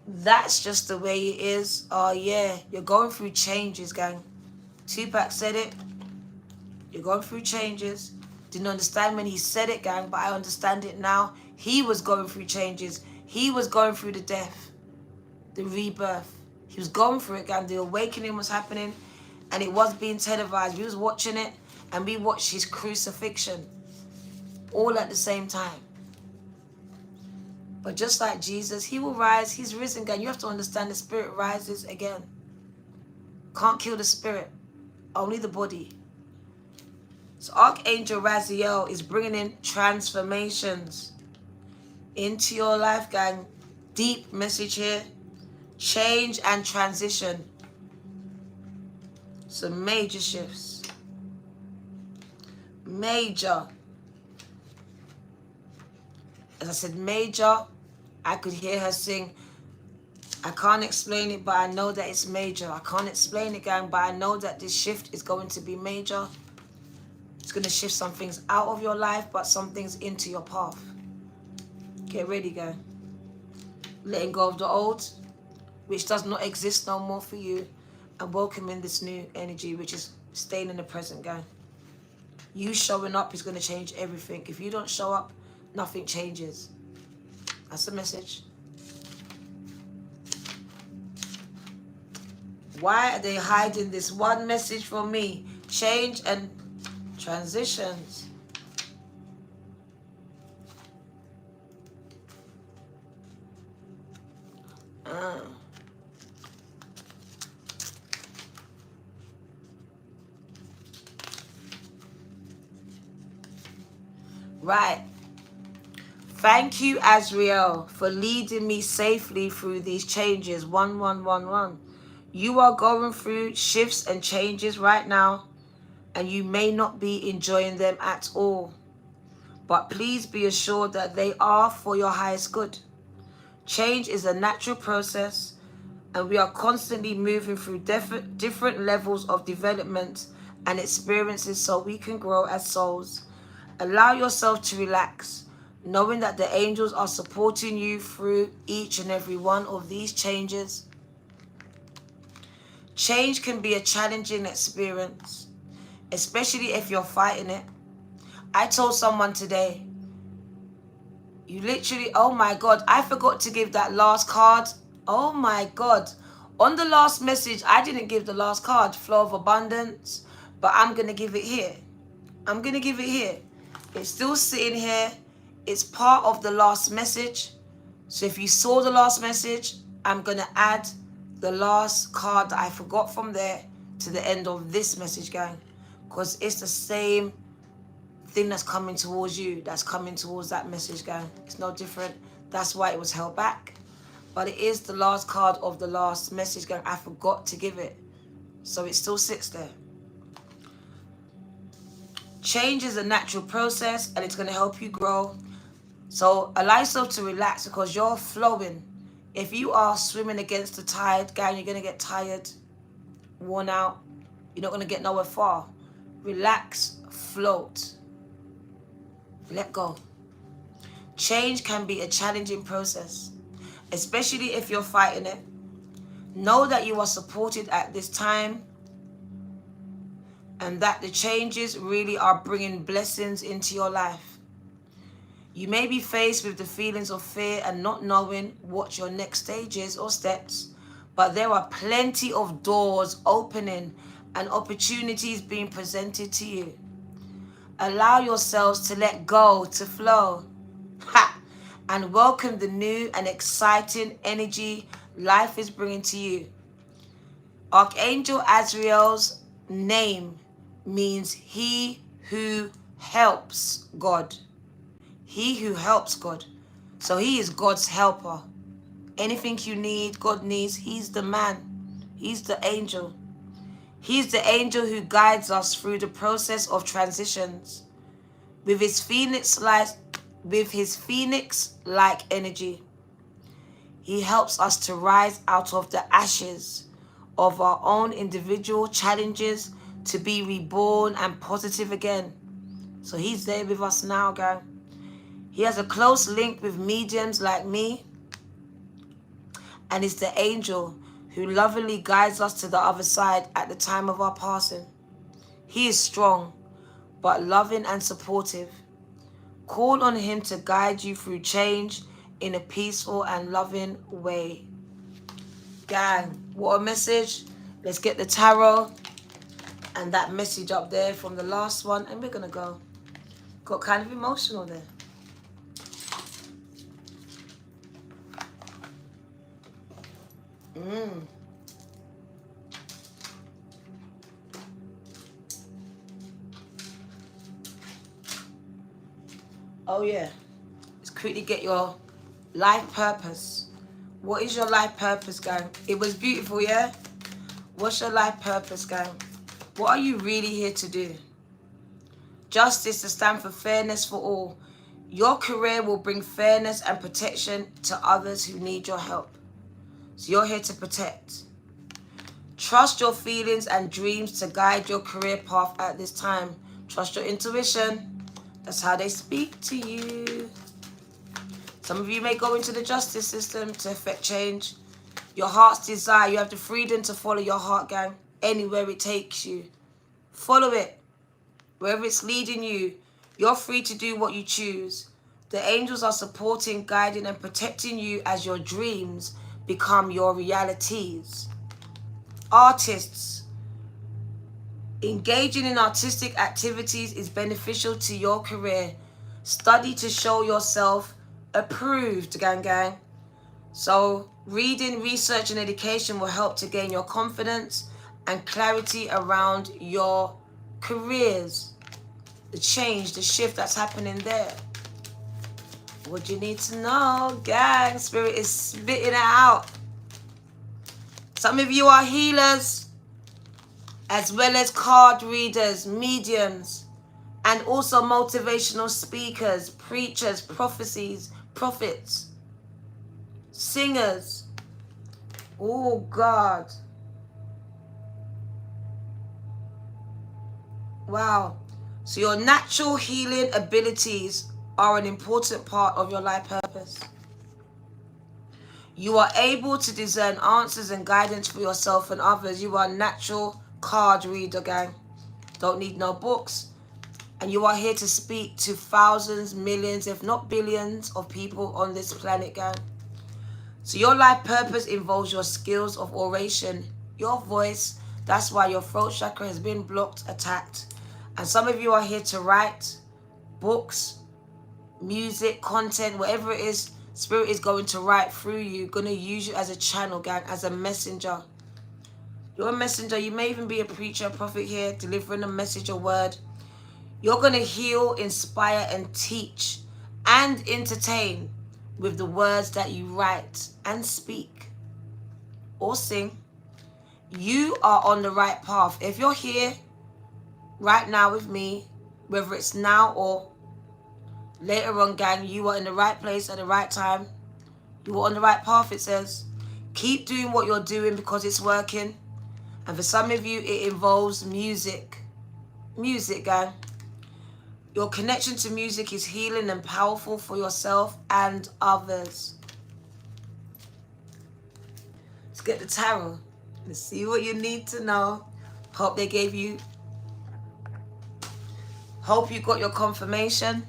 That's just the way it is. Oh yeah, you're going through changes, gang. Tupac said it. You're going through changes. Didn't understand when he said it, gang, but I understand it now. He was going through changes. He was going through the death, the rebirth. He was going through it, gang. The awakening was happening, and it was being televised. We was watching it, and we watched his crucifixion all at the same time. But just like Jesus, he will rise. He's risen, gang. You have to understand the spirit rises again. Can't kill the spirit, only the body. So Archangel Raziel is bringing in transformations into your life, gang. Deep message here. Change and transition. Some major shifts. Major. As I said, major. I could hear her sing. I can't explain it, but I know that it's major. I can't explain it, gang, but I know that this shift is going to be major. It's going to shift some things out of your life, but some things into your path. Get ready, guys. Letting go of the old, which does not exist no more for you, and welcoming this new energy, which is staying in the present, guys. You showing up is going to change everything. If you don't show up, nothing changes. That's the message. Why are they hiding this one message from me? Change and transitions. Right. Thank you, Azriel, for leading me safely through these changes. 1111. You are going through shifts and changes right now, and you may not be enjoying them at all. But please be assured that they are for your highest good. Change is a natural process, and we are constantly moving through different levels of development and experiences so we can grow as souls. Allow yourself to relax, knowing that the angels are supporting you through each and every one of these changes. Change can be a challenging experience, especially if you're fighting it. I told someone today, you literally, oh my God, I forgot to give that last card. Oh my God. On the last message, I didn't give the last card, flow of abundance, but I'm going to give it here. I'm going to give it here. It's still sitting here. It's part of the last message. So if you saw the last message, I'm going to add the last card that I forgot from there to the end of this message, gang. Because it's the same thing that's coming towards you, that's coming towards that message, gang. It's no different. That's why it was held back. But it is the last card of the last message, gang. I forgot to give it. So it still sits there. Change is a natural process, and it's going to help you grow. So allow yourself to relax, because you're flowing. If you are swimming against the tide, gang, you're going to get tired, worn out. You're not going to get nowhere far. Relax, float. Let go. Change can be a challenging process, especially if you're fighting it. Know that you are supported at this time, and that the changes really are bringing blessings into your life. You may be faced with the feelings of fear and not knowing what your next stage is or steps, but there are plenty of doors opening and opportunities being presented to you. Allow yourselves to let go, to flow, and welcome the new and exciting energy life is bringing to you. Archangel Azriel's name means he who helps God. He who helps God. So he is God's helper. Anything you need, God needs, he's the man. He's the angel. He's the angel who guides us through the process of transitions with his phoenix-like energy. He helps us to rise out of the ashes of our own individual challenges to be reborn and positive again. So he's there with us now, gang. He has a close link with mediums like me, and is the angel who lovingly guides us to the other side at the time of our passing. He is strong, but loving and supportive. Call on him to guide you through change in a peaceful and loving way. Gang, what a message. Let's get the tarot and that message up there from the last one, and we're going to go. Got kind of emotional there. Oh yeah. Let's quickly get your life purpose. What is your life purpose, gang? It was beautiful, yeah? What's your life purpose, gang? What are you really here to do? Justice to stand for fairness for all. Your career will bring fairness and protection to others who need your help. So you're here to protect. Trust your feelings and dreams to guide your career path at this time. Trust your intuition. That's how they speak to you. Some of you may go into the justice system to effect change. Your heart's desire. You have the freedom to follow your heart, gang. Anywhere it takes you. Follow it. Wherever it's leading you, you're free to do what you choose. The angels are supporting, guiding, and protecting you as your dreams become your realities. Artists. Engaging in artistic activities is beneficial to your career. Study to show yourself approved, gang. So reading, research, and education will help to gain your confidence and clarity around your careers. The change, the shift that's happening there. What you need to know, gang. Spirit is spitting it out. Some of you are healers, as well as card readers, mediums, and also motivational speakers, preachers, prophets, singers. Oh, God. Wow. So your natural healing abilities are an important part of your life purpose. You are able to discern answers and guidance for yourself and others. You are a natural card reader, gang. Don't need no books. And you are here to speak to thousands, millions, if not billions of people on this planet, gang. So your life purpose involves your skills of oration, your voice. That's why your throat chakra has been blocked, attacked. And some of you are here to write books, music, content, whatever it is. Spirit is going to write through you, going to use you as a channel, gang, as a messenger. You're a messenger. You may even be a preacher, a prophet here, delivering a message or word. You're going to heal, inspire, and teach and entertain with the words that you write and speak or sing. You are on the right path. If you're here right now with me, whether it's now or later on, gang, you are in the right place at the right time. You are on the right path, it says. Keep doing what you're doing because it's working. And for some of you, it involves music. Music, gang. Your connection to music is healing and powerful for yourself and others. Let's get the tarot. Let's see what you need to know. Hope they gave you... Hope you got your confirmation.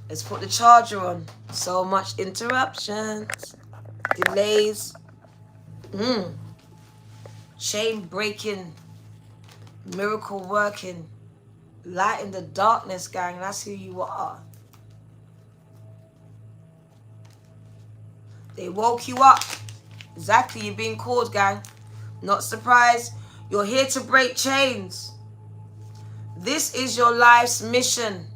Let's put the charger on. So much interruptions. Delays. Chain breaking. Miracle working. Light in the darkness, gang. That's who you are. They woke you up. Exactly, you're being called, gang. Not surprised. You're here to break chains. This is your life's mission.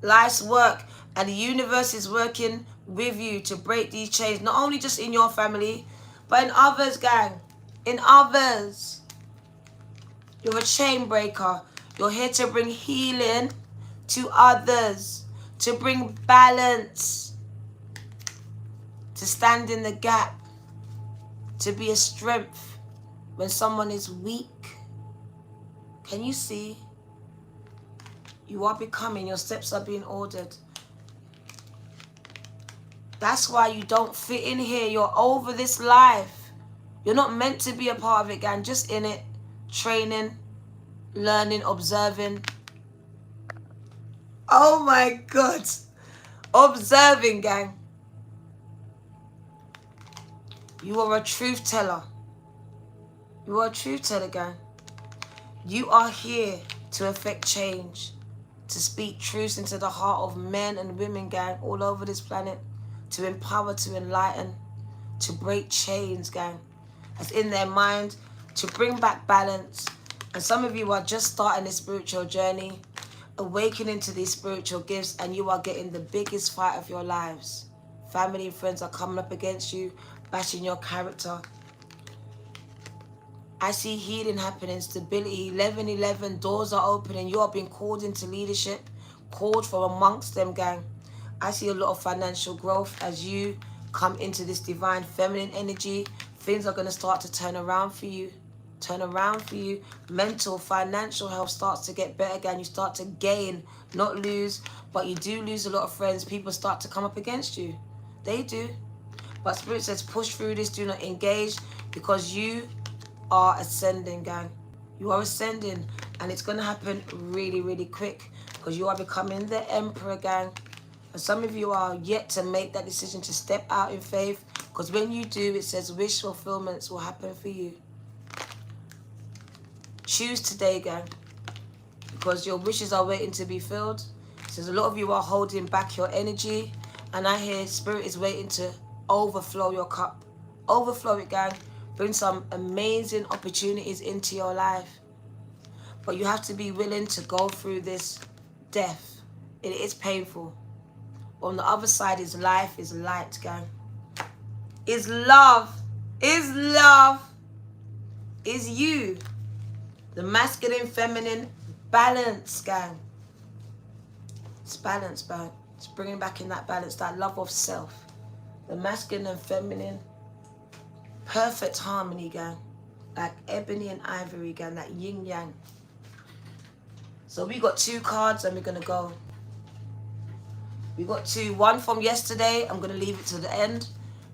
Life's work. And the universe is working with you to break these chains. Not only just in your family, but in others, gang. In others. You're a chain breaker. You're here to bring healing to others. To bring balance. To stand in the gap. To be a strength when someone is weak. Can you see? You are becoming. Your steps are being ordered. That's why you don't fit in here. You're over this life. You're not meant to be a part of it, gang. Just in it. Training. Learning. Observing. Oh my God. Observing, gang. You are a truth teller. You are a truth teller, gang. You are here to effect change. To speak truth into the heart of men and women, gang, all over this planet. To empower, to enlighten, to break chains, gang. That's in their mind, to bring back balance. And some of you are just starting this spiritual journey, awakening to these spiritual gifts, and you are getting the biggest fight of your lives. Family and friends are coming up against you, bashing your character. I see healing happening, stability. 11:11, doors are opening. You are being called into leadership, called from amongst them, gang. I see a lot of financial growth as you come into this divine feminine energy. Things are going to start to turn around for you. turn around for you. Mental, financial health starts to get better again. You start to gain, not lose, but you do lose a lot of friends. People start to come up against you. They do. But Spirit says push through this, do not engage, because you are ascending, gang. You are ascending, and it's going to happen really, really quick, because you are becoming the emperor, gang. And some of you are yet to make that decision to step out in faith, because when you do, it says wish fulfillments will happen for you. Choose today, gang, because your wishes are waiting to be filled. It says a lot of you are holding back your energy, and I hear Spirit is waiting to overflow your cup. Overflow it, gang. Bring some amazing opportunities into your life. But you have to be willing to go through this death. It is painful. On the other side is life, is light, gang. Is love. Is love. Is you. The masculine, feminine balance, gang. It's balance, gang. It's bringing back in that balance, that love of self. The masculine and feminine. Perfect harmony, gang. Like ebony and ivory, gang. That yin yang. So we got 2 cards and we're going to go. We got 2. One from yesterday. I'm going to leave it to the end.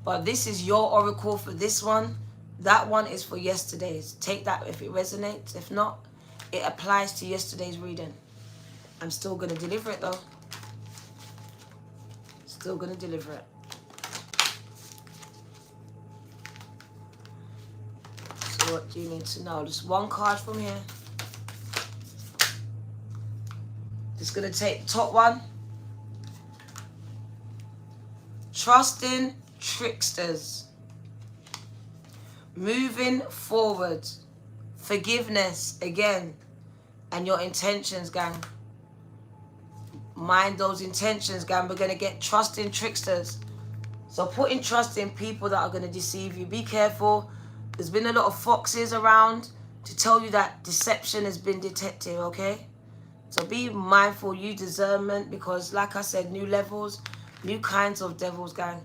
But this is your oracle for this one. That one is for yesterday's. Take that if it resonates. If not, it applies to yesterday's reading. I'm still going to deliver it though. Still going to deliver it. So what do you need to know? Just one card from here. Just going to take the top one. Trusting tricksters. Moving forward. Forgiveness again. And your intentions, gang. Mind those intentions, gang. We're going to get trusting tricksters. So putting trust in people that are going to deceive you. Be careful. There's been a lot of foxes around to tell you that deception has been detected, okay? So be mindful, use discernment, because like I said, new levels, new kinds of devils, gang.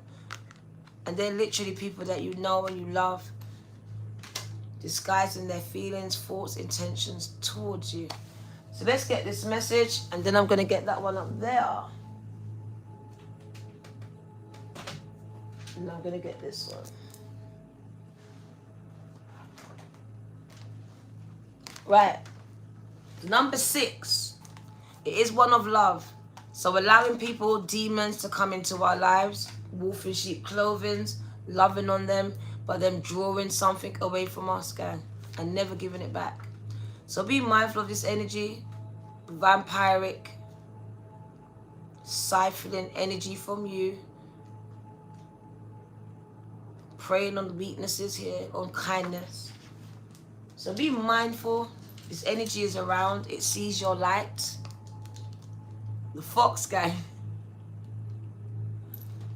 And they're literally people that you know and you love, disguising their feelings, thoughts, intentions towards you. So let's get this message, and then I'm going to get that one up there. And I'm going to get this one. Right. Number 6. It is one of love. So allowing people, demons to come into our lives, wolf in sheep clothing, loving on them, but them drawing something away from us, gang, and never giving it back. So be mindful of this energy. Vampiric, siphoning energy from you. Preying on the weaknesses here, on kindness. So be mindful. This energy is around. It sees your light. The fox, gang.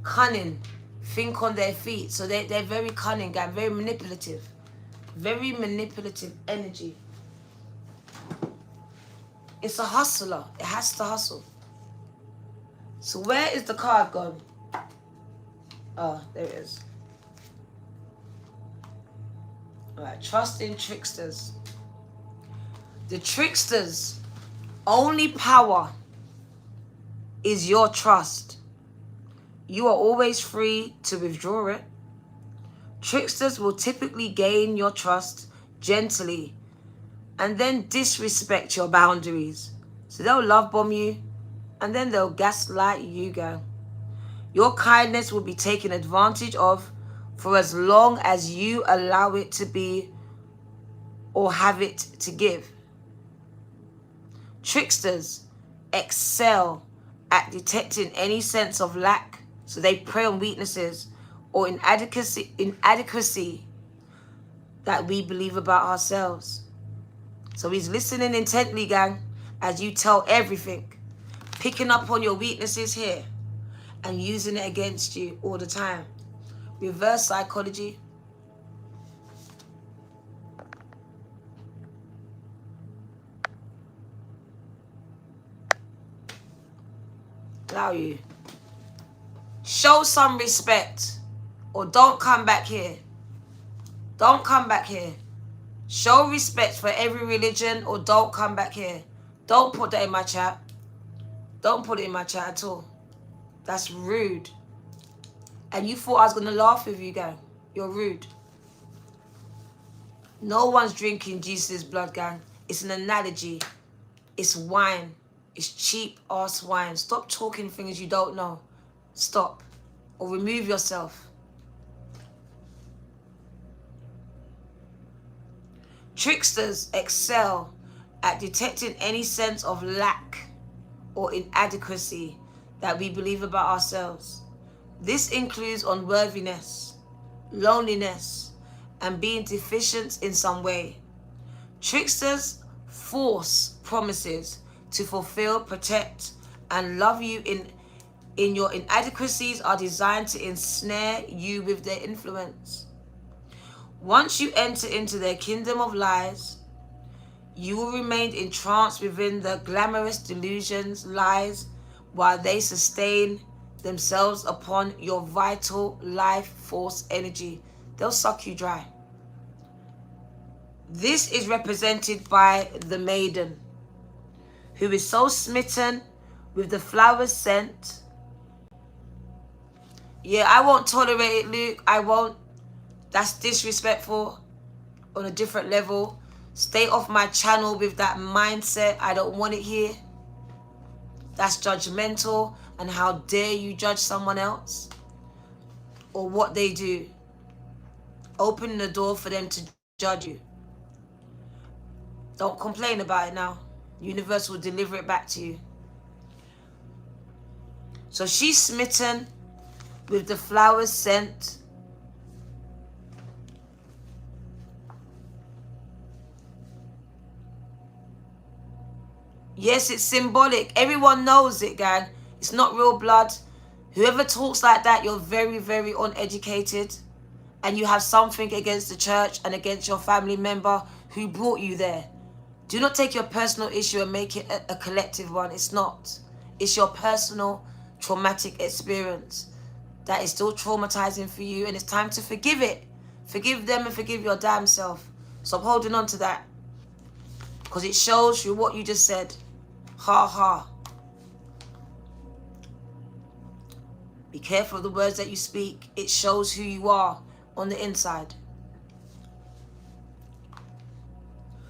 Cunning. Think on their feet. So they're very cunning, gang. Very manipulative. Very manipulative energy. It's a hustler. It has to hustle. So where is the card gone? Oh, there it is. Alright, trusting tricksters. The tricksters' only power is your trust. You are always free to withdraw it. Tricksters will typically gain your trust gently and then disrespect your boundaries. So they'll love bomb you and then they'll gaslight you, girl. Your kindness will be taken advantage of for as long as you allow it to be or have it to give. Tricksters excel at detecting any sense of lack, so they prey on weaknesses or inadequacy that we believe about ourselves. So he's listening intently, gang, as you tell everything, picking up on your weaknesses here and using it against you all the time. Reverse psychology. Allow you. Show some respect or don't come back here. Don't come back here. Show respect for every religion or don't come back here. Don't put that in my chat. Don't put it in my chat at all. That's rude. And you thought I was going to laugh with you, gang. You're rude. No one's drinking Jesus' blood, gang. It's an analogy. It's wine. It's cheap ass wine. Stop talking things you don't know. Stop. Or remove yourself. Tricksters excel at detecting any sense of lack or inadequacy that we believe about ourselves. This includes unworthiness, loneliness, and being deficient in some way. Tricksters force promises to fulfill, protect, and love you in your inadequacies are designed to ensnare you with their influence. Once you enter into their kingdom of lies, you will remain entranced within the glamorous delusions, lies, while they sustain themselves upon your vital life force energy. They'll suck you dry. This is represented by the maiden, who is so smitten with the flower's scent. Yeah, I won't tolerate it, Luke. I won't. That's disrespectful on a different level. Stay off my channel with that mindset. I don't want it here. That's judgmental. And how dare you judge someone else or what they do. Opening the door for them to judge you. Don't complain about it now. Universe will deliver it back to you. So she's smitten with the flower's scent. Yes, it's symbolic. Everyone knows it, gang. It's not real blood. Whoever talks like that, you're very, very uneducated. And you have something against the church and against your family member who brought you there. Do not take your personal issue and make it a collective one. It's not. It's your personal traumatic experience that is still traumatizing for you. And it's time to forgive it. Forgive them and forgive your damn self. Stop holding on to that. Because it shows you what you just said. Ha ha. Be careful of the words that you speak. It shows who you are on the inside.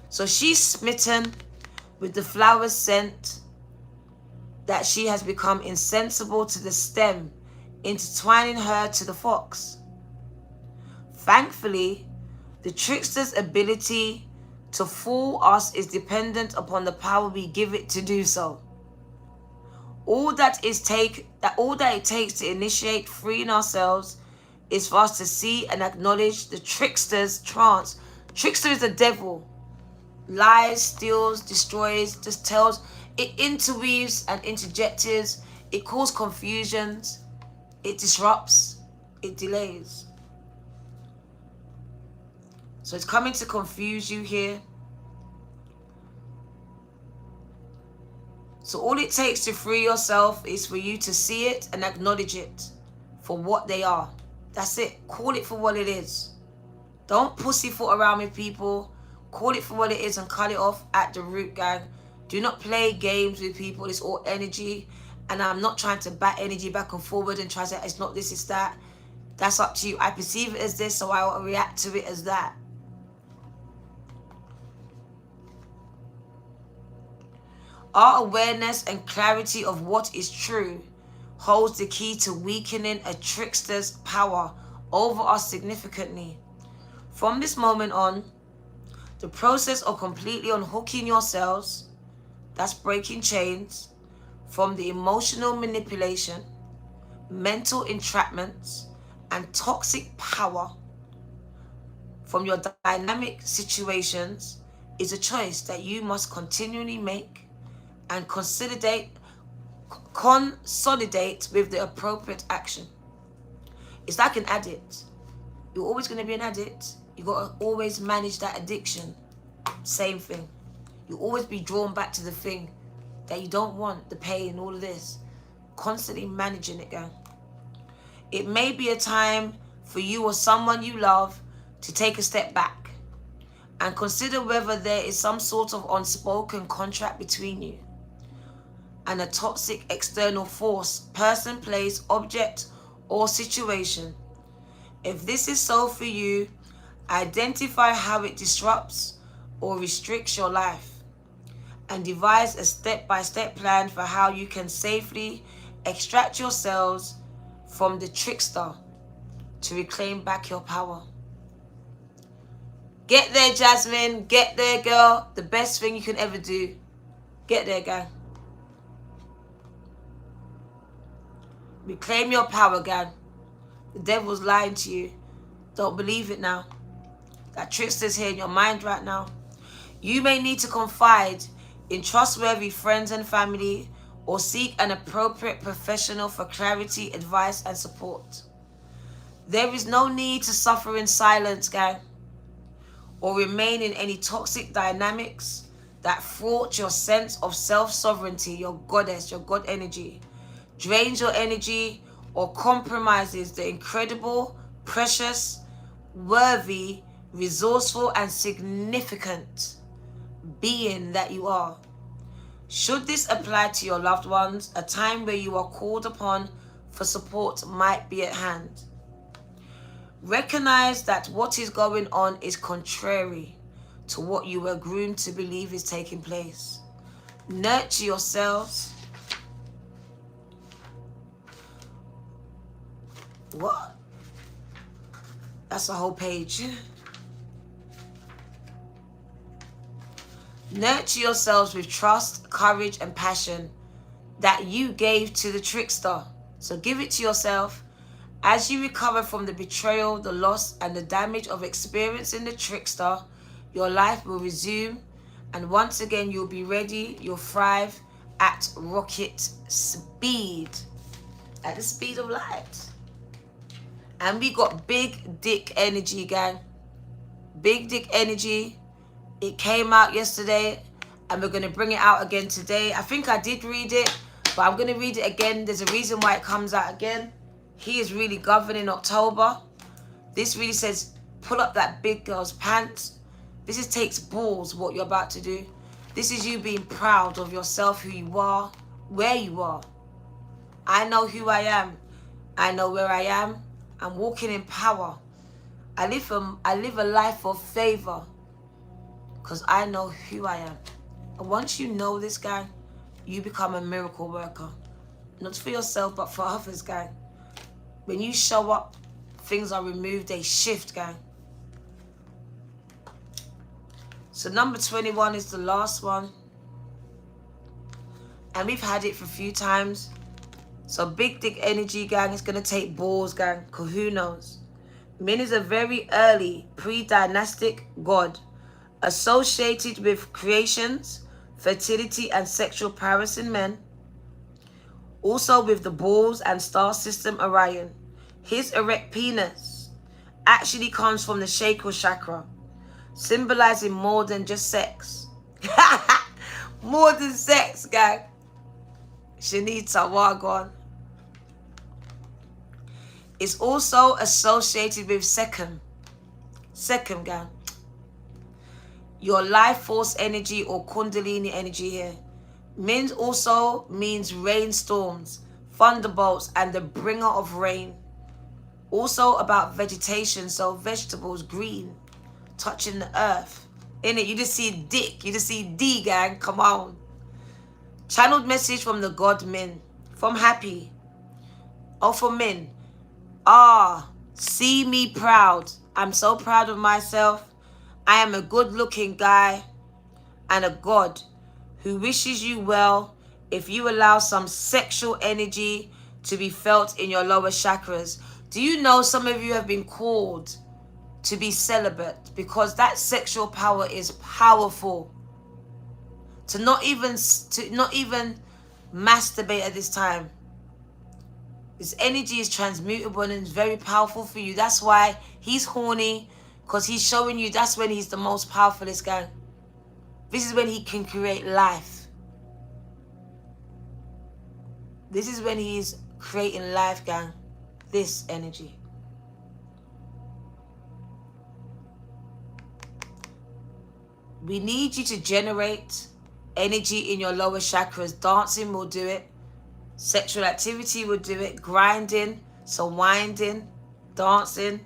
So she's smitten with the flower's scent that she has become insensible to the stem, intertwining her to the fox. Thankfully, the trickster's ability to fool us is dependent upon the power we give it to do so. All that it takes to initiate freeing ourselves is for us to see and acknowledge the trickster's trance. Trickster is the devil. Lies, steals, destroys, just tells. It interweaves and interjects. It causes confusions. It disrupts. It delays. So it's coming to confuse you here. So all it takes to free yourself is for you to see it and acknowledge it for what they are. That's it. Call it for what it is. Don't pussyfoot around with people. Call it for what it is and cut it off at the root, gang. Do not play games with people. It's all energy. And I'm not trying to bat energy back and forward and try to say it's not this, it's that. That's up to you. I perceive it as this, so I will react to it as that. Our awareness and clarity of what is true holds the key to weakening a trickster's power over us significantly. From this moment on, the process of completely unhooking yourselves, that's breaking chains, from the emotional manipulation, mental entrapments, and toxic power from your dynamic situations is a choice that you must continually make and consolidate with the appropriate action. It's like an addict. You're always going to be an addict. You got to always manage that addiction. Same thing. You'll always be drawn back to the thing that you don't want, the pain, all of this. Constantly managing it, girl. It may be a time for you or someone you love to take a step back and consider whether there is some sort of unspoken contract between you and a toxic external force, person, place, object, or situation. If this is so for you, identify how it disrupts or restricts your life and devise a step-by-step plan for how you can safely extract yourselves from the trickster to reclaim back your power. Get there, Jasmine. Get there, girl. The best thing you can ever do. Get there, gang. Reclaim your power, gang. The devil's lying to you. Don't believe it now. That trickster's here in your mind right now. You may need to confide in trustworthy friends and family or seek an appropriate professional for clarity, advice, and support. There is no need to suffer in silence, gang, or remain in any toxic dynamics that thwart your sense of self-sovereignty, your goddess, your God energy, drains your energy, or compromises the incredible, precious, worthy, resourceful, and significant being that you are. Should this apply to your loved ones, a time where you are called upon for support might be at hand. Recognize that what is going on is contrary to what you were groomed to believe is taking place. Nurture yourselves. What? That's a whole page. Nurture yourselves with trust, courage, and passion that you gave to the trickster. So give it to yourself. As you recover from the betrayal, the loss, and the damage of experiencing the trickster, your life will resume, and once again you'll be ready. You'll thrive at rocket speed, at the speed of light. And we got big dick energy, gang. Big dick energy. It came out yesterday, and we're going to bring it out again today. I think I did read it, but I'm going to read it again. There's a reason why it comes out again. He is really governing October. This really says, pull up that big girl's pants. This is takes balls, what you're about to do. This is you being proud of yourself, who you are, where you are. I know who I am. I know where I am. I'm walking in power. I live a life of favor because I know who I am. And once you know this, gang, you become a miracle worker. Not for yourself, but for others, gang. When you show up, things are removed, they shift, gang. So number 21 is the last one. And we've had it for a few times. So big dick energy, gang, is going to take balls, gang, because who knows? Min is a very early pre-dynastic god associated with creations, fertility, and sexual prowess in men. Also with the balls and star system Orion. His erect penis actually comes from the Sacral chakra, symbolizing more than just sex. More than sex, gang. Shanita Wagwan. It's also associated with Second, gang. Your life force energy or Kundalini energy here. Min also means rainstorms, thunderbolts, and the bringer of rain. Also about vegetation, so vegetables, green, touching the earth. In it, you just see dick, you just see D, gang, come on. Channeled message from the god Min, from Happy. Oh, for Min. See me proud. I'm so proud of myself. I am a good-looking guy and a god who wishes you well if you allow some sexual energy to be felt in your lower chakras. Do you know some of you have been called to be celibate because that sexual power is powerful? To not even masturbate at this time. This energy is transmutable and it's very powerful for you. That's why he's horny, because he's showing you that's when he's the most powerful, this guy. This is when he can create life. This is when he's creating life, gang. This energy. We need you to generate energy in your lower chakras. Dancing will do it. Sexual activity will do it. Grinding, so winding, dancing.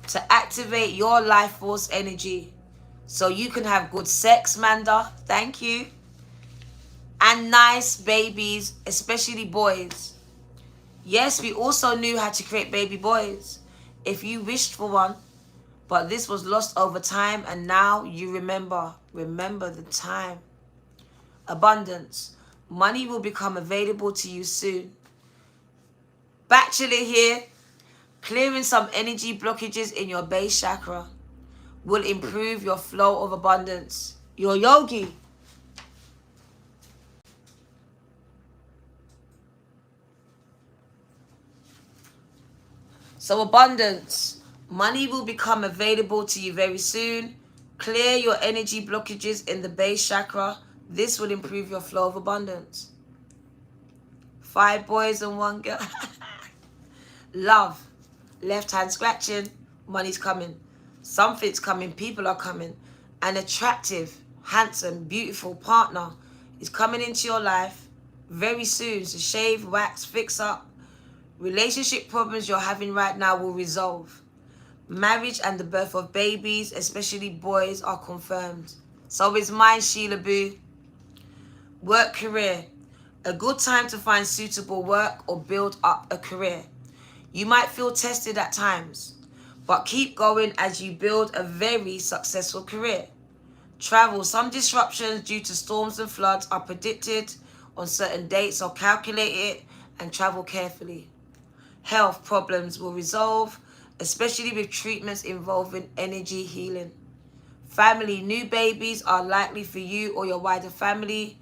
To activate your life force energy so you can have good sex, Manda. Thank you. And nice babies, especially boys. Yes, we also knew how to create baby boys if you wished for one, but this was lost over time, and now you remember. Remember the time. Abundance. Money will become available to you soon. Bachelor here. Clearing some energy blockages in your base chakra will improve your flow of abundance. Your yogi. So abundance. Money will become available to you very soon. Clear your energy blockages in the base chakra. This will improve your flow of abundance. 5 boys and 1 girl. Love. Left hand scratching. Money's coming. Something's coming. People are coming. An attractive, handsome, beautiful partner is coming into your life very soon. So shave, wax, fix up. Relationship problems you're having right now will resolve. Marriage and the birth of babies, especially boys, are confirmed. So is mine, Sheila Boo. Work career. A good time to find suitable work or build up a career. You might feel tested at times, but keep going as you build a very successful career. Travel. Some disruptions due to storms and floods are predicted on certain dates, so calculate it and travel carefully. Health problems will resolve, especially with treatments involving energy healing. Family. New babies are likely for you or your wider family.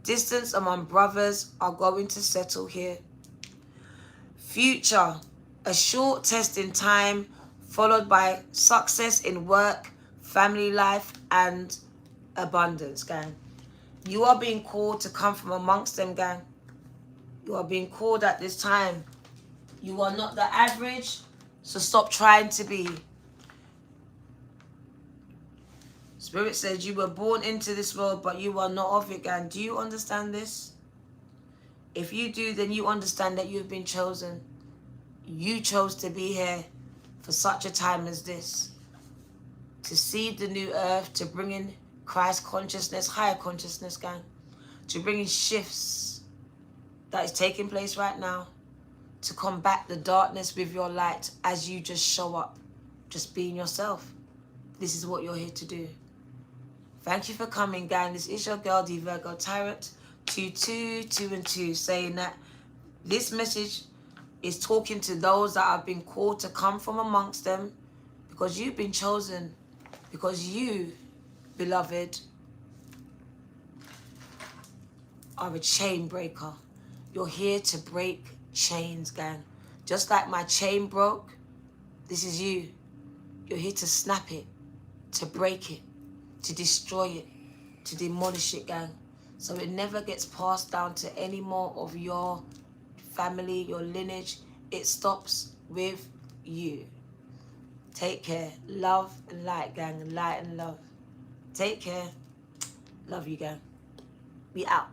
Distance among brothers are going to settle here. Future. A short testing time followed by success in work, family life, and abundance, gang. You are being called to come from amongst them, gang. You are being called at this time. You are not the average, so stop trying to be. Spirit says you were born into this world, but you are not of it, gang. Do you understand this? If you do, then you understand that you've been chosen. You chose to be here for such a time as this. To see the new earth, to bring in Christ consciousness, higher consciousness, gang. To bring in shifts that is taking place right now. To combat the darkness with your light as you just show up. Just being yourself. This is what you're here to do. Thank you for coming, gang. This is your girl, the Virgo Tyrant, 2222, saying that this message is talking to those that have been called to come from amongst them, because you've been chosen, because you, beloved, are a chain breaker. You're here to break chains, gang. Just like my chain broke, this is you. You're here to snap it, to break it, to destroy it, to demolish it, gang. So it never gets passed down to any more of your family, your lineage. It stops with you. Take care. Love and light, gang. Light and love. Take care. Love you, gang. We out.